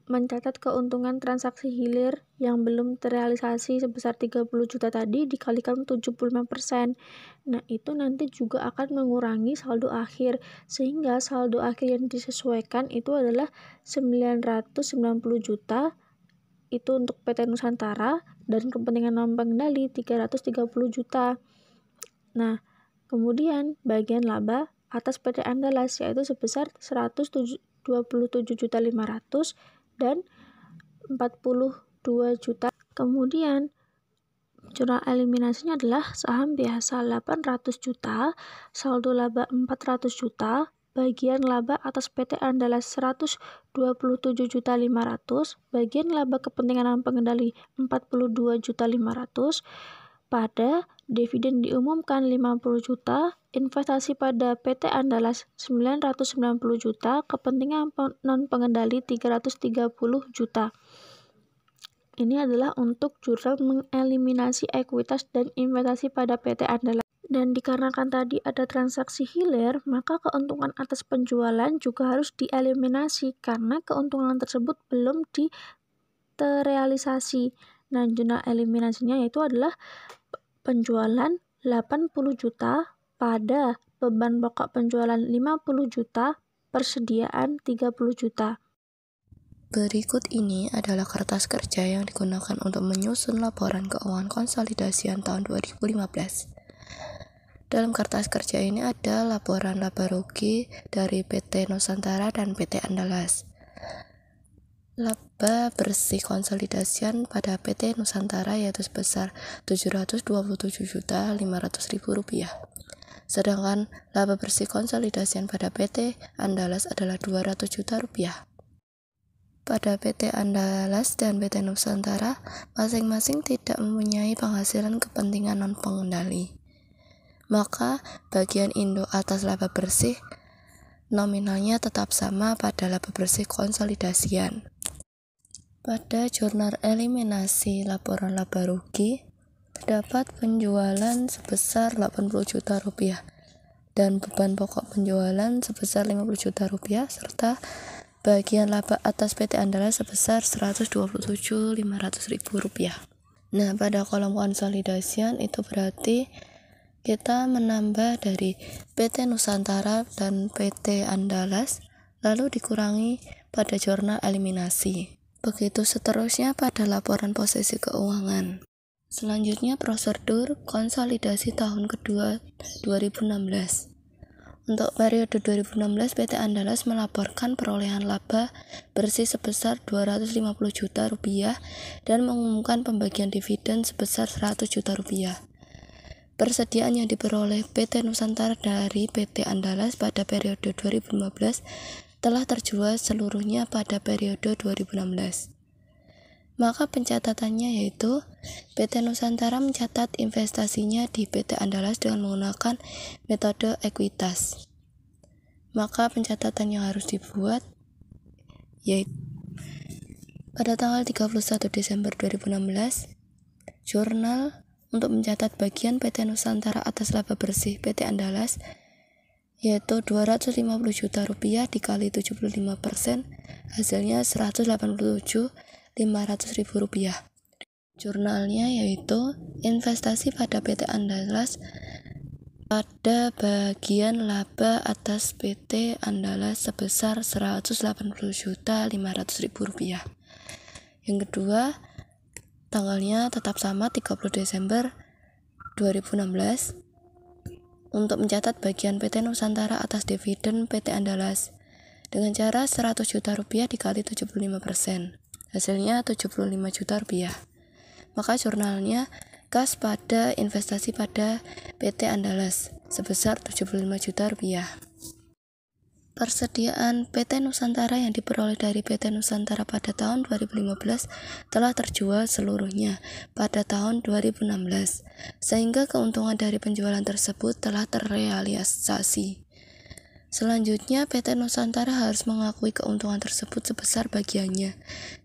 mencatat keuntungan transaksi hilir yang belum terrealisasi sebesar 30 juta tadi dikalikan 75%. Nah, itu nanti juga akan mengurangi saldo akhir, sehingga saldo akhir yang disesuaikan itu adalah 990 juta itu untuk PT Nusantara dan kepentingan non pengendali 330 juta. Nah, kemudian bagian laba atas PT Andalas yaitu sebesar 127.500.000 dan 42 juta. Kemudian jurnal eliminasinya adalah saham biasa 800 juta, saldo laba 400 juta, bagian laba atas PT Andalas 127.500.000, bagian laba kepentingan non pengendali 42.500.000, pada dividen diumumkan 50 juta, investasi pada PT Andalas 990 juta, kepentingan non pengendali 330 juta. Ini adalah untuk jurnal mengeliminasi ekuitas dan investasi pada PT Andalas. Dan dikarenakan tadi ada transaksi hilir, maka keuntungan atas penjualan juga harus dieliminasi karena keuntungan tersebut belum terrealisasi. Nah, jurnal eliminasinya yaitu adalah penjualan 80 juta pada beban pokok penjualan 50 juta, persediaan 30 juta. Berikut ini adalah kertas kerja yang digunakan untuk menyusun laporan keuangan konsolidasian tahun 2015. Dalam kertas kerja ini ada laporan laba rugi dari PT Nusantara dan PT Andalas. Laba bersih konsolidasian pada PT Nusantara yaitu sebesar Rp727.500.000. Sedangkan laba bersih konsolidasian pada PT Andalas adalah Rp200 juta. Pada PT Andalas dan PT Nusantara masing-masing tidak mempunyai penghasilan kepentingan non pengendali. Maka bagian induk atas laba bersih nominalnya tetap sama pada laba bersih konsolidasian. Pada jurnal eliminasi laporan laba rugi, terdapat penjualan sebesar 80 juta rupiah dan beban pokok penjualan sebesar 50 juta rupiah serta bagian laba atas PT Andalas sebesar 127.500.000 rupiah. Nah, pada kolom konsolidasian itu berarti kita menambah dari PT Nusantara dan PT Andalas lalu dikurangi pada jurnal eliminasi. Begitu seterusnya pada laporan posisi keuangan. Selanjutnya prosedur konsolidasi tahun kedua 2016. Untuk periode 2016, PT Andalas melaporkan perolehan laba bersih sebesar 250 juta rupiah dan mengumumkan pembagian dividen sebesar 100 juta rupiah. Persediaan yang diperoleh PT Nusantara dari PT Andalas pada periode 2015 telah terjual seluruhnya pada periode 2016. Maka pencatatannya yaitu PT Nusantara mencatat investasinya di PT Andalas dengan menggunakan metode ekuitas. Maka pencatatan yang harus dibuat yaitu pada tanggal 31 Desember 2016, jurnal untuk mencatat bagian PT Nusantara atas laba bersih PT Andalas yaitu 250 juta rupiah dikali 75%, hasilnya 187.500.000 rupiah. Jurnalnya yaitu investasi pada PT Andalas pada bagian laba atas PT Andalas sebesar 180.500.000 rupiah. Yang kedua, tanggalnya tetap sama 30 Desember 2016 untuk mencatat bagian PT Nusantara atas dividen PT Andalas dengan cara 100 juta rupiah dikali 75%. Hasilnya 75 juta rupiah. Maka jurnalnya kas pada investasi pada PT Andalas sebesar 75 juta rupiah. Persediaan PT Nusantara yang diperoleh dari PT Nusantara pada tahun 2015 telah terjual seluruhnya pada tahun 2016, sehingga keuntungan dari penjualan tersebut telah terrealisasi. Selanjutnya, PT Nusantara harus mengakui keuntungan tersebut sebesar bagiannya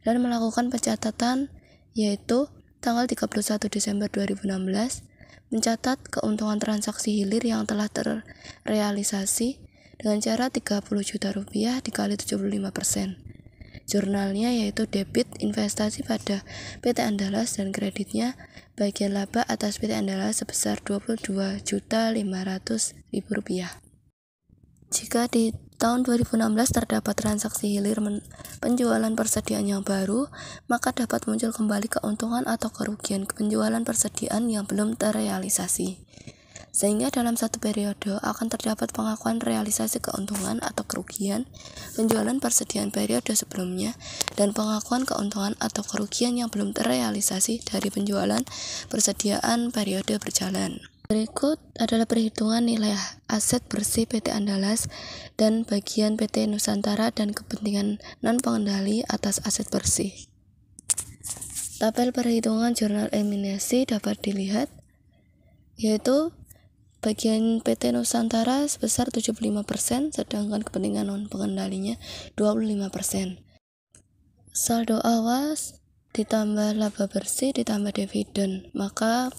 dan melakukan pencatatan yaitu tanggal 31 Desember 2016 mencatat keuntungan transaksi hilir yang telah terrealisasi dengan cara 30 juta rupiah dikali 75%. Jurnalnya yaitu debit investasi pada PT Andalas dan kreditnya bagian laba atas PT Andalas sebesar 22.500.000 rupiah. Jika di tahun 2016 terdapat transaksi hilir penjualan persediaan yang baru, maka dapat muncul kembali keuntungan atau kerugian penjualan persediaan yang belum terrealisasi. Sehingga dalam satu periode akan terdapat pengakuan realisasi keuntungan atau kerugian penjualan persediaan periode sebelumnya dan pengakuan keuntungan atau kerugian yang belum terrealisasi dari penjualan persediaan periode berjalan. Berikut adalah perhitungan nilai aset bersih PT Andalas dan bagian PT Nusantara dan kepentingan non-pengendali atas aset bersih. Tabel perhitungan jurnal eliminasi dapat dilihat, yaitu bagian PT Nusantara sebesar 75%, sedangkan kepentingan non-pengendalinya 25%. Saldo awal ditambah laba bersih ditambah dividen, maka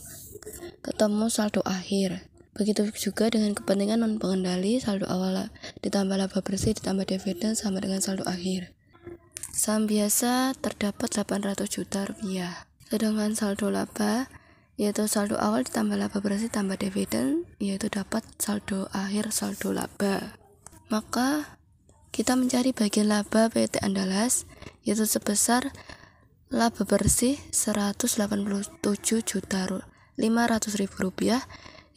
ketemu saldo akhir. Begitu juga dengan kepentingan non-pengendali, saldo awal ditambah laba bersih ditambah dividen sama dengan saldo akhir. Saham biasa terdapat 800 juta rupiah. Sedangkan saldo laba yaitu saldo awal ditambah laba bersih tambah dividen, yaitu dapat saldo akhir saldo laba. Maka kita mencari bagian laba PT Andalas yaitu sebesar laba bersih 187.500.000 rupiah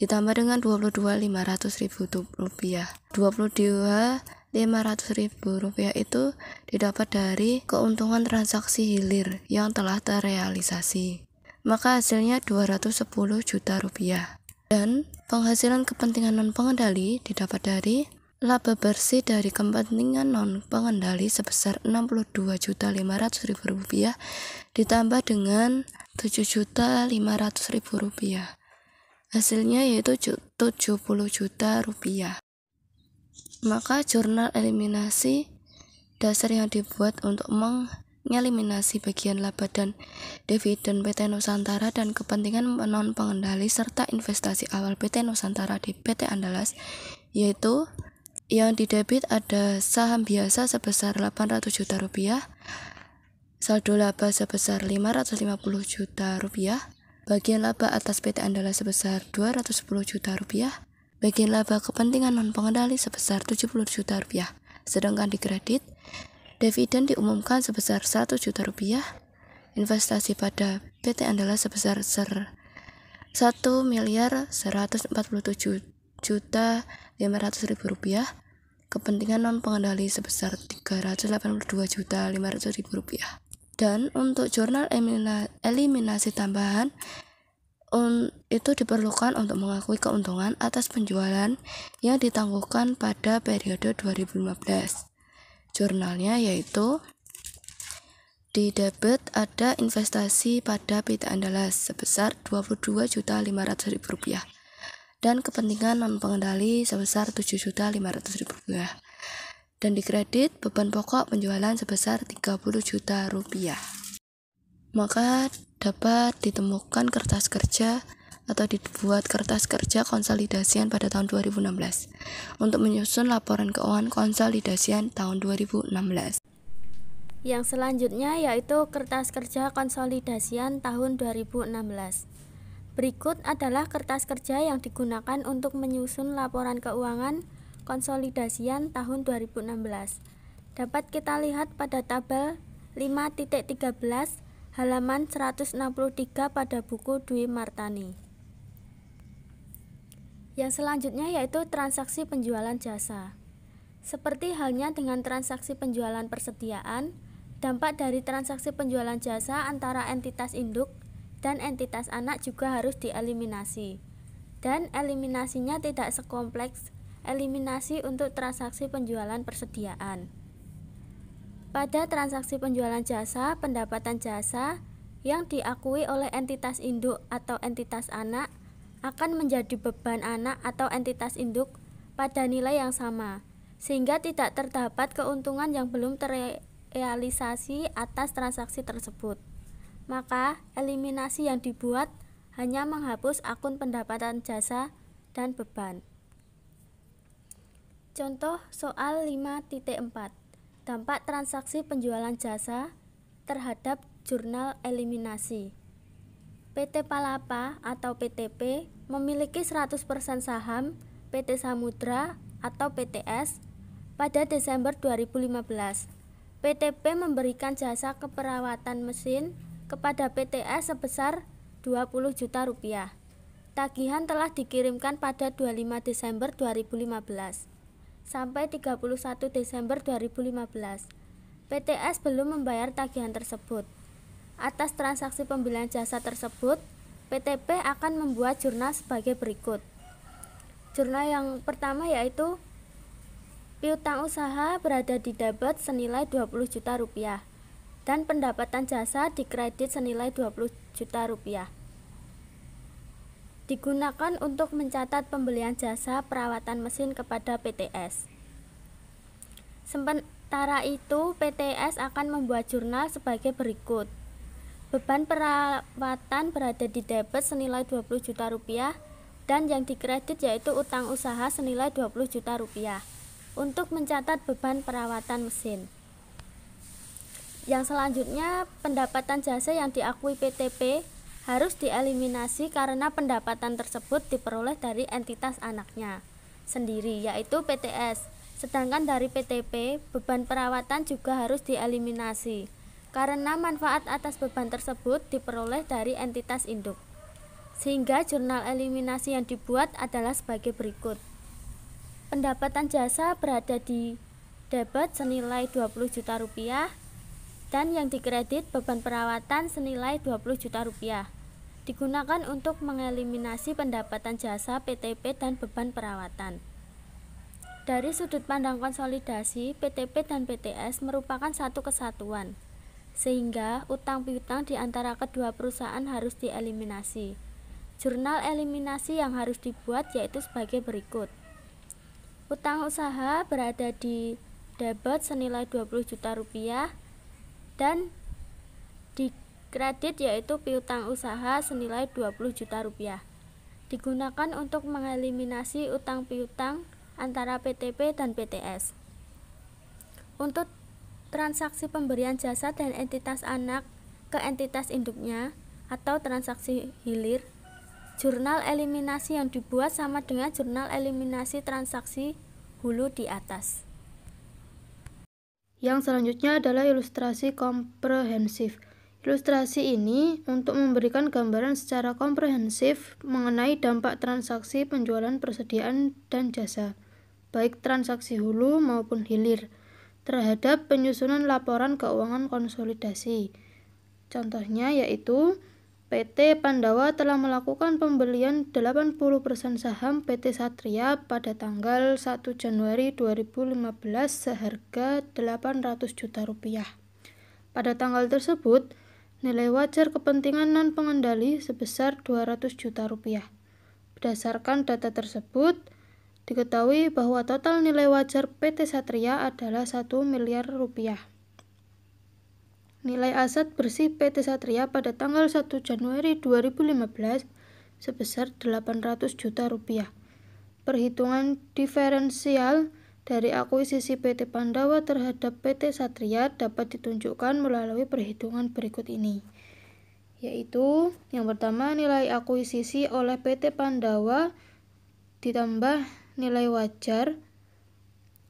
ditambah dengan 22.500.000 rupiah. 22.500.000 rupiah itu didapat dari keuntungan transaksi hilir yang telah terrealisasi. Maka hasilnya 210 juta rupiah. Dan penghasilan kepentingan non-pengendali didapat dari laba bersih dari kepentingan non-pengendali sebesar 62.500.000 rupiah ditambah dengan 7.500.000 rupiah. Hasilnya yaitu 70 juta rupiah. Maka jurnal eliminasi dasar yang dibuat untuk mengeliminasi bagian laba dan dividen PT Nusantara dan kepentingan non pengendali serta investasi awal PT Nusantara di PT Andalas, yaitu yang didebit ada saham biasa sebesar Rp800 juta, saldo laba sebesar Rp550 juta, bagian laba atas PT Andalas sebesar Rp210 juta, bagian laba kepentingan non pengendali sebesar Rp70 juta, sedangkan di kredit dividen diumumkan sebesar Rp1 juta, investasi pada PT Andalas sebesar Rp1.147.500.000, kepentingan non pengendali sebesar Rp382.500.000. Dan untuk jurnal eliminasi tambahan itu diperlukan untuk mengakui keuntungan atas penjualan yang ditangguhkan pada periode 2015. Jurnalnya yaitu di debit ada investasi pada PT Andalas sebesar Rp22.500.000 dan kepentingan non pengendali sebesar Rp7.500.000. Dan di kredit beban pokok penjualan sebesar Rp30 juta. Maka dapat ditemukan kertas kerja atau dibuat kertas kerja konsolidasian pada tahun 2016 untuk menyusun laporan keuangan konsolidasian tahun 2016. Yang selanjutnya yaitu kertas kerja konsolidasian tahun 2016. Berikut adalah kertas kerja yang digunakan untuk menyusun laporan keuangan konsolidasian tahun 2016. Dapat kita lihat pada tabel 5.13 halaman 163 pada buku Dwi Martani. Yang selanjutnya yaitu transaksi penjualan jasa. Seperti halnya dengan transaksi penjualan persediaan, dampak dari transaksi penjualan jasa antara entitas induk dan entitas anak juga harus dieliminasi. Dan eliminasinya tidak sekompleks eliminasi untuk transaksi penjualan persediaan. Pada transaksi penjualan jasa, pendapatan jasa yang diakui oleh entitas induk atau entitas anak akan menjadi beban anak atau entitas induk pada nilai yang sama, sehingga tidak terdapat keuntungan yang belum terrealisasi atas transaksi tersebut. Maka, eliminasi yang dibuat hanya menghapus akun pendapatan jasa dan beban. Contoh soal 5.4. Dampak transaksi penjualan jasa terhadap jurnal eliminasi. PT Palapa atau PTP memiliki 100% saham PT Samudra atau PTS pada Desember 2015. PTP memberikan jasa keperawatan mesin kepada PTS sebesar Rp20 juta. Tagihan telah dikirimkan pada 25 Desember 2015. Sampai 31 Desember 2015, PTS belum membayar tagihan tersebut. Atas transaksi pembelian jasa tersebut, PTP akan membuat jurnal sebagai berikut. Jurnal yang pertama yaitu piutang usaha berada di debit senilai Rp20 juta dan pendapatan jasa dikredit senilai Rp20 juta. Digunakan untuk mencatat pembelian jasa perawatan mesin kepada PTS. Sementara itu, PTS akan membuat jurnal sebagai berikut. Beban perawatan berada di debit senilai Rp20 juta dan yang dikredit yaitu utang usaha senilai Rp20 juta untuk mencatat beban perawatan mesin. Yang selanjutnya, pendapatan jasa yang diakui PTP harus dieliminasi karena pendapatan tersebut diperoleh dari entitas anaknya sendiri, yaitu PTS. Sedangkan dari PTP, beban perawatan juga harus dieliminasi karena manfaat atas beban tersebut diperoleh dari entitas induk. Sehingga jurnal eliminasi yang dibuat adalah sebagai berikut. Pendapatan jasa berada di debit senilai Rp20 juta dan yang dikredit beban perawatan senilai Rp20 juta. Digunakan untuk mengeliminasi pendapatan jasa PTP dan beban perawatan. Dari sudut pandang konsolidasi, PTP dan PTS merupakan satu kesatuan, sehingga utang piutang di antara kedua perusahaan harus dieliminasi. Jurnal eliminasi yang harus dibuat yaitu sebagai berikut. Utang usaha berada di debit senilai Rp20 juta dan di kredit yaitu piutang usaha senilai 20 juta rupiah. Digunakan untuk mengeliminasi utang piutang antara PTP dan PTS. Untuk transaksi pemberian jasa dan entitas anak ke entitas induknya atau transaksi hilir, jurnal eliminasi yang dibuat sama dengan jurnal eliminasi transaksi hulu di atas. Yang selanjutnya adalah ilustrasi komprehensif. Ilustrasi ini untuk memberikan gambaran secara komprehensif mengenai dampak transaksi penjualan persediaan dan jasa, baik transaksi hulu maupun hilir, terhadap penyusunan laporan keuangan konsolidasi. Contohnya yaitu PT Pandawa telah melakukan pembelian 80% saham PT Satria pada tanggal 1 Januari 2015 seharga 800 juta rupiah. Pada tanggal tersebut, nilai wajar kepentingan non-pengendali sebesar 200 juta rupiah. Berdasarkan data tersebut, diketahui bahwa total nilai wajar PT Satria adalah 1 miliar rupiah. Nilai aset bersih PT Satria pada tanggal 1 Januari 2015 sebesar 800 juta rupiah. Perhitungan diferensial dari akuisisi PT Pandawa terhadap PT Satria dapat ditunjukkan melalui perhitungan berikut ini, yaitu yang pertama nilai akuisisi oleh PT Pandawa ditambah nilai wajar,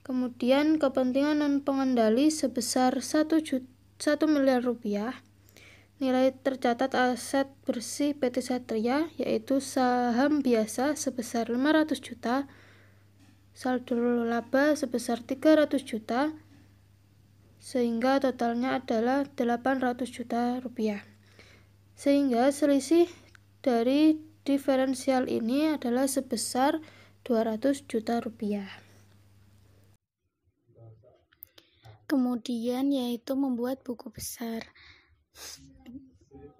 kemudian kepentingan non-pengendali sebesar 1 miliar rupiah, nilai tercatat aset bersih PT Satria yaitu saham biasa sebesar 500 juta, saldo laba sebesar 300 juta, sehingga totalnya adalah 800 juta rupiah. Sehingga selisih dari diferensial ini adalah sebesar 200 juta rupiah. Kemudian yaitu membuat buku besar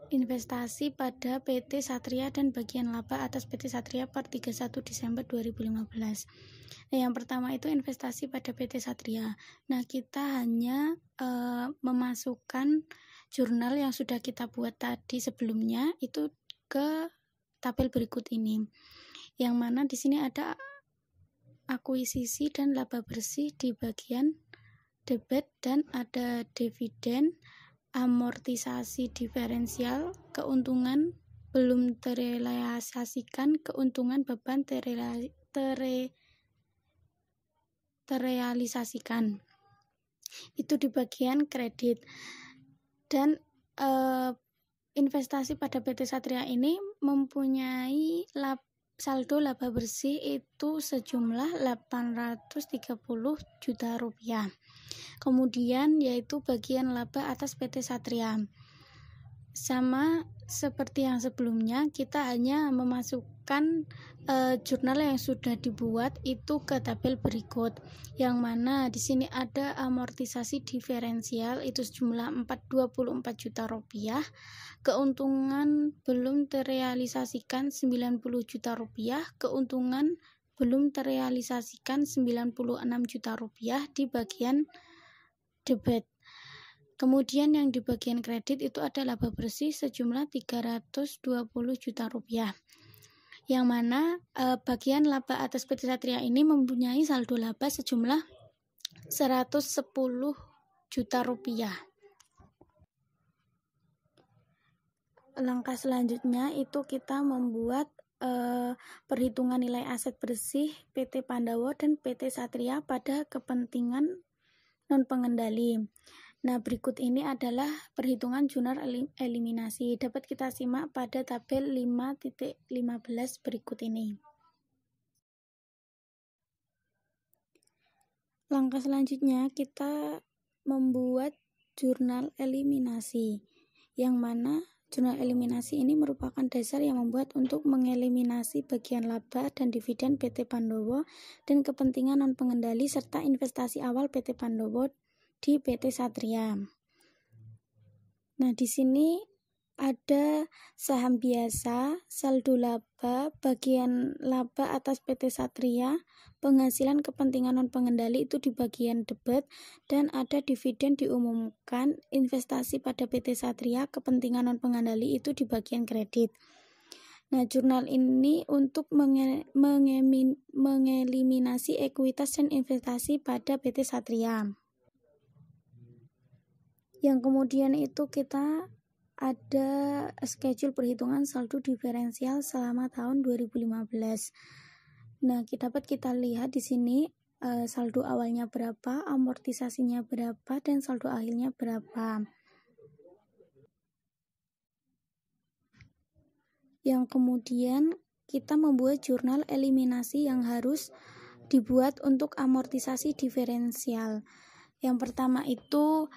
investasi pada PT Satria dan bagian laba atas PT Satria per 31 Desember 2015. Nah, yang pertama itu investasi pada PT Satria. Nah, kita hanya memasukkan jurnal yang sudah kita buat tadi sebelumnya itu ke tabel berikut ini. Yang mana di sini ada akuisisi dan laba bersih di bagian debit dan ada dividen, amortisasi diferensial, keuntungan belum terrealisasikan, keuntungan beban terrealisasikan. Itu di bagian kredit. Dan investasi pada PT Satria ini mempunyai saldo laba bersih itu sejumlah 830 juta rupiah. Kemudian yaitu bagian laba atas PT Satria. Sama seperti yang sebelumnya, kita hanya memasukkan jurnal yang sudah dibuat itu ke tabel berikut. Yang mana di sini ada amortisasi diferensial itu sejumlah 24 juta rupiah. Keuntungan belum terrealisasikan 90 juta rupiah. Keuntungan belum terrealisasikan 96 juta rupiah di bagian debit. Kemudian yang di bagian kredit itu ada laba bersih sejumlah 320 juta rupiah. Yang mana bagian laba atas PT Satria ini mempunyai saldo laba sejumlah 110 juta rupiah. Langkah selanjutnya itu kita membuat perhitungan nilai aset bersih PT Pandawa dan PT Satria pada kepentingan non-pengendali. Nah, berikut ini adalah perhitungan jurnal eliminasi. Dapat kita simak pada tabel 5.15 berikut ini. Langkah selanjutnya kita membuat jurnal eliminasi, yang mana jurnal eliminasi ini merupakan dasar yang membuat untuk mengeliminasi bagian laba dan dividen PT Pandawa dan kepentingan non-pengendali serta investasi awal PT Pandawa di PT Satria. Nah, di sini ada saham biasa, saldo laba, bagian laba atas PT Satria, penghasilan kepentingan non-pengendali itu di bagian debit, dan ada dividen diumumkan, investasi pada PT Satria, kepentingan non-pengendali itu di bagian kredit. Nah, jurnal ini untuk mengeliminasi ekuitas dan investasi pada PT Satria. Yang kemudian itu kita ada schedule perhitungan saldo diferensial selama tahun 2015. Nah, dapat kita lihat di sini saldo awalnya berapa, amortisasinya berapa, dan saldo akhirnya berapa. Yang kemudian kita membuat jurnal eliminasi yang harus dibuat untuk amortisasi diferensial. Yang pertama itu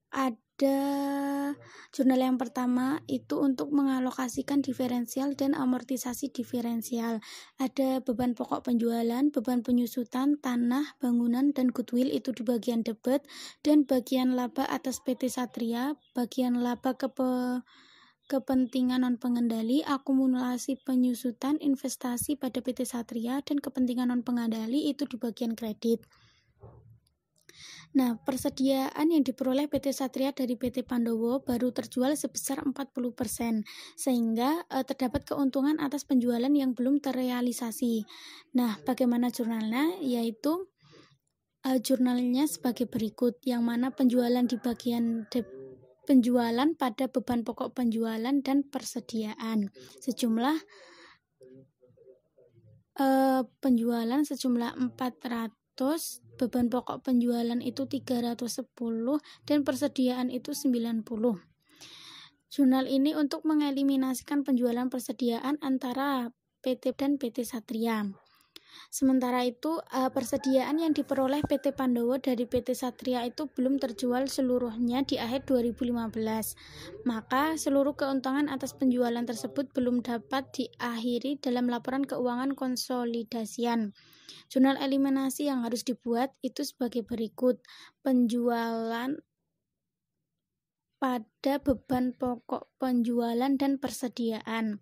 ada jurnal yang pertama itu untuk mengalokasikan diferensial dan amortisasi diferensial. Ada beban pokok penjualan, beban penyusutan, tanah, bangunan, dan goodwill itu di bagian debit, dan bagian laba atas PT Satria, bagian laba kepentingan non-pengendali, akumulasi penyusutan, investasi pada PT Satria, dan kepentingan non-pengendali itu di bagian kredit. Nah, persediaan yang diperoleh PT Satria dari PT Pandowo baru terjual sebesar 40%, sehingga terdapat keuntungan atas penjualan yang belum terrealisasi. Nah, bagaimana jurnalnya? Yaitu jurnalnya sebagai berikut, yang mana penjualan di bagian penjualan pada beban pokok penjualan dan persediaan sejumlah penjualan sejumlah 400, beban pokok penjualan itu 310, dan persediaan itu 90. Jurnal ini untuk mengeliminasikan penjualan persediaan antara PT dan PT Satria. Sementara itu, persediaan yang diperoleh PT Pandowo dari PT Satria itu belum terjual seluruhnya di akhir 2015. Maka, seluruh keuntungan atas penjualan tersebut belum dapat diakhiri dalam laporan keuangan konsolidasian. Jurnal eliminasi yang harus dibuat itu sebagai berikut. Penjualan pada beban pokok penjualan dan persediaan.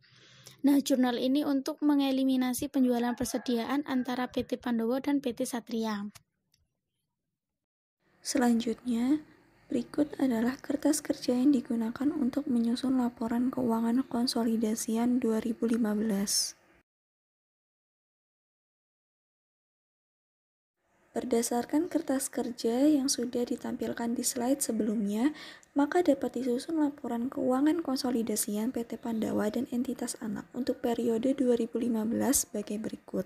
Nah, jurnal ini untuk mengeliminasi penjualan persediaan antara PT Pandowo dan PT Satria. Selanjutnya, berikut adalah kertas kerja yang digunakan untuk menyusun laporan keuangan konsolidasian 2015. Berdasarkan kertas kerja yang sudah ditampilkan di slide sebelumnya, maka dapat disusun laporan keuangan konsolidasian PT Pandawa dan entitas anak untuk periode 2015 sebagai berikut.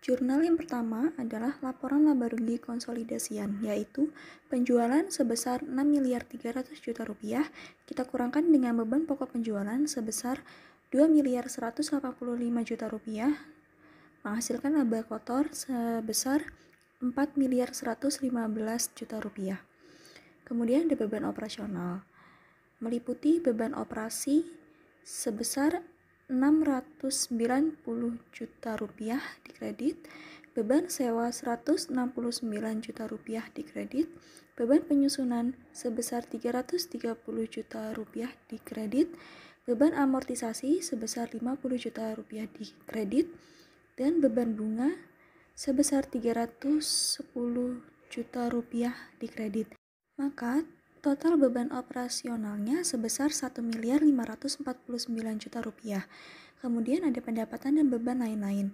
Jurnal yang pertama adalah laporan laba rugi konsolidasian, yaitu penjualan sebesar 6.300 juta rupiah, kita kurangkan dengan beban pokok penjualan sebesar 2.185 juta rupiah, menghasilkan laba kotor sebesar 4.115 juta rupiah. Kemudian ada beban operasional, meliputi beban operasi sebesar 690 juta rupiah di kredit, beban sewa 169 juta rupiah di kredit, beban penyusunan sebesar 330 juta rupiah di kredit, beban amortisasi sebesar 50 juta rupiah di kredit, dan beban bunga sebesar 310 juta rupiah di kredit. Maka total beban operasionalnya sebesar 1.549 juta rupiah. Kemudian ada pendapatan dan beban lain-lain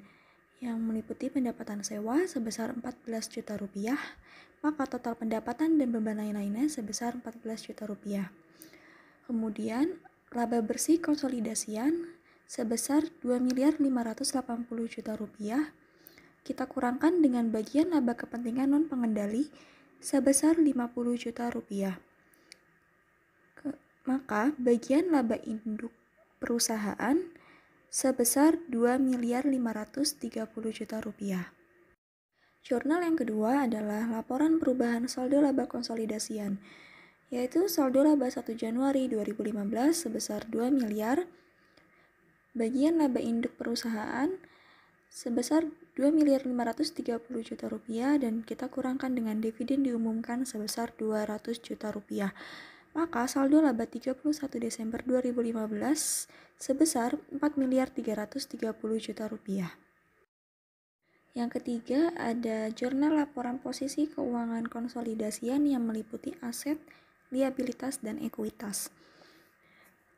yang meliputi pendapatan sewa sebesar 14 juta rupiah, maka total pendapatan dan beban lain-lainnya sebesar 14 juta rupiah. Kemudian laba bersih konsolidasian sebesar 2.580 juta rupiah, kita kurangkan dengan bagian laba kepentingan non-pengendali sebesar 50 juta rupiah. Maka bagian laba induk perusahaan sebesar 2.530 juta rupiah. Jurnal yang kedua adalah laporan perubahan saldo laba konsolidasian, yaitu saldo laba 1 Januari 2015 sebesar 2 miliar, bagian laba induk perusahaan sebesar 2.530 juta rupiah, dan kita kurangkan dengan dividen diumumkan sebesar 200 juta rupiah. Maka saldo laba 31 Desember 2015 sebesar 4.330 juta rupiah. Yang ketiga, ada jurnal laporan posisi keuangan konsolidasian yang meliputi aset, liabilitas, dan ekuitas.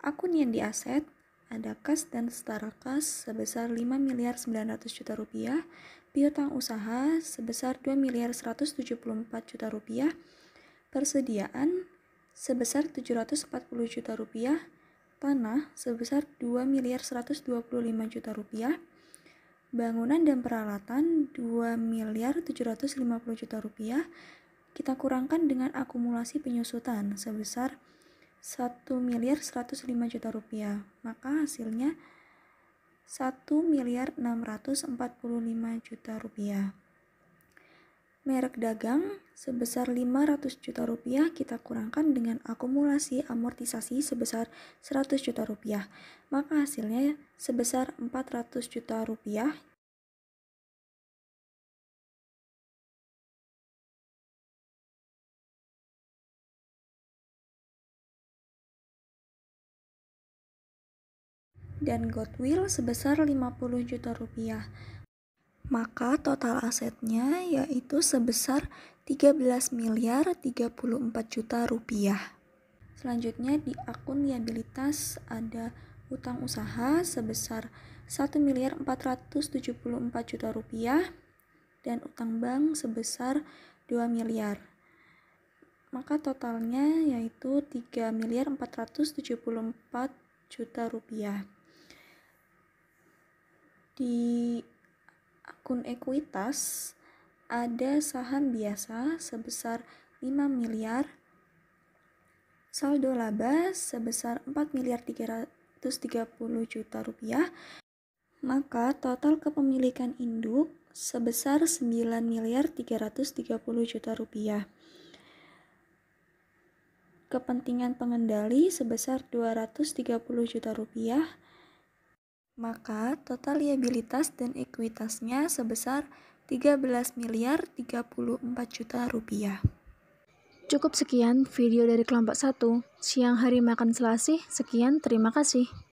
Akun yang di aset ada kas dan setara kas sebesar 5.900 juta rupiah, piutang usaha sebesar 2.174 juta rupiah, persediaan sebesar 740 juta rupiah, tanah sebesar 2.125 juta rupiah, bangunan dan peralatan 2.750 juta rupiah, kita kurangkan dengan akumulasi penyusutan sebesar 1.105 juta rupiah, maka hasilnya 1.645 juta rupiah. Merek dagang sebesar 500 juta rupiah kita kurangkan dengan akumulasi amortisasi sebesar 100 juta rupiah, maka hasilnya sebesar 400 juta rupiah. Dan goodwill sebesar 50 juta rupiah. Maka total asetnya yaitu sebesar 13.034 juta rupiah. Selanjutnya di akun liabilitas ada utang usaha sebesar 1.474 juta rupiah dan utang bank sebesar 2 miliar. Maka totalnya yaitu 3.474 juta rupiah. Di akun ekuitas ada saham biasa sebesar 5 miliar, saldo laba sebesar 4.330 juta rupiah, maka total kepemilikan induk sebesar 9.330 juta rupiah. Kepentingan pengendali sebesar 230 juta rupiah, maka total liabilitas dan ekuitasnya sebesar 13.034 juta rupiah. Cukup sekian video dari kelompok 1, siang hari makan selasih. Sekian, terima kasih.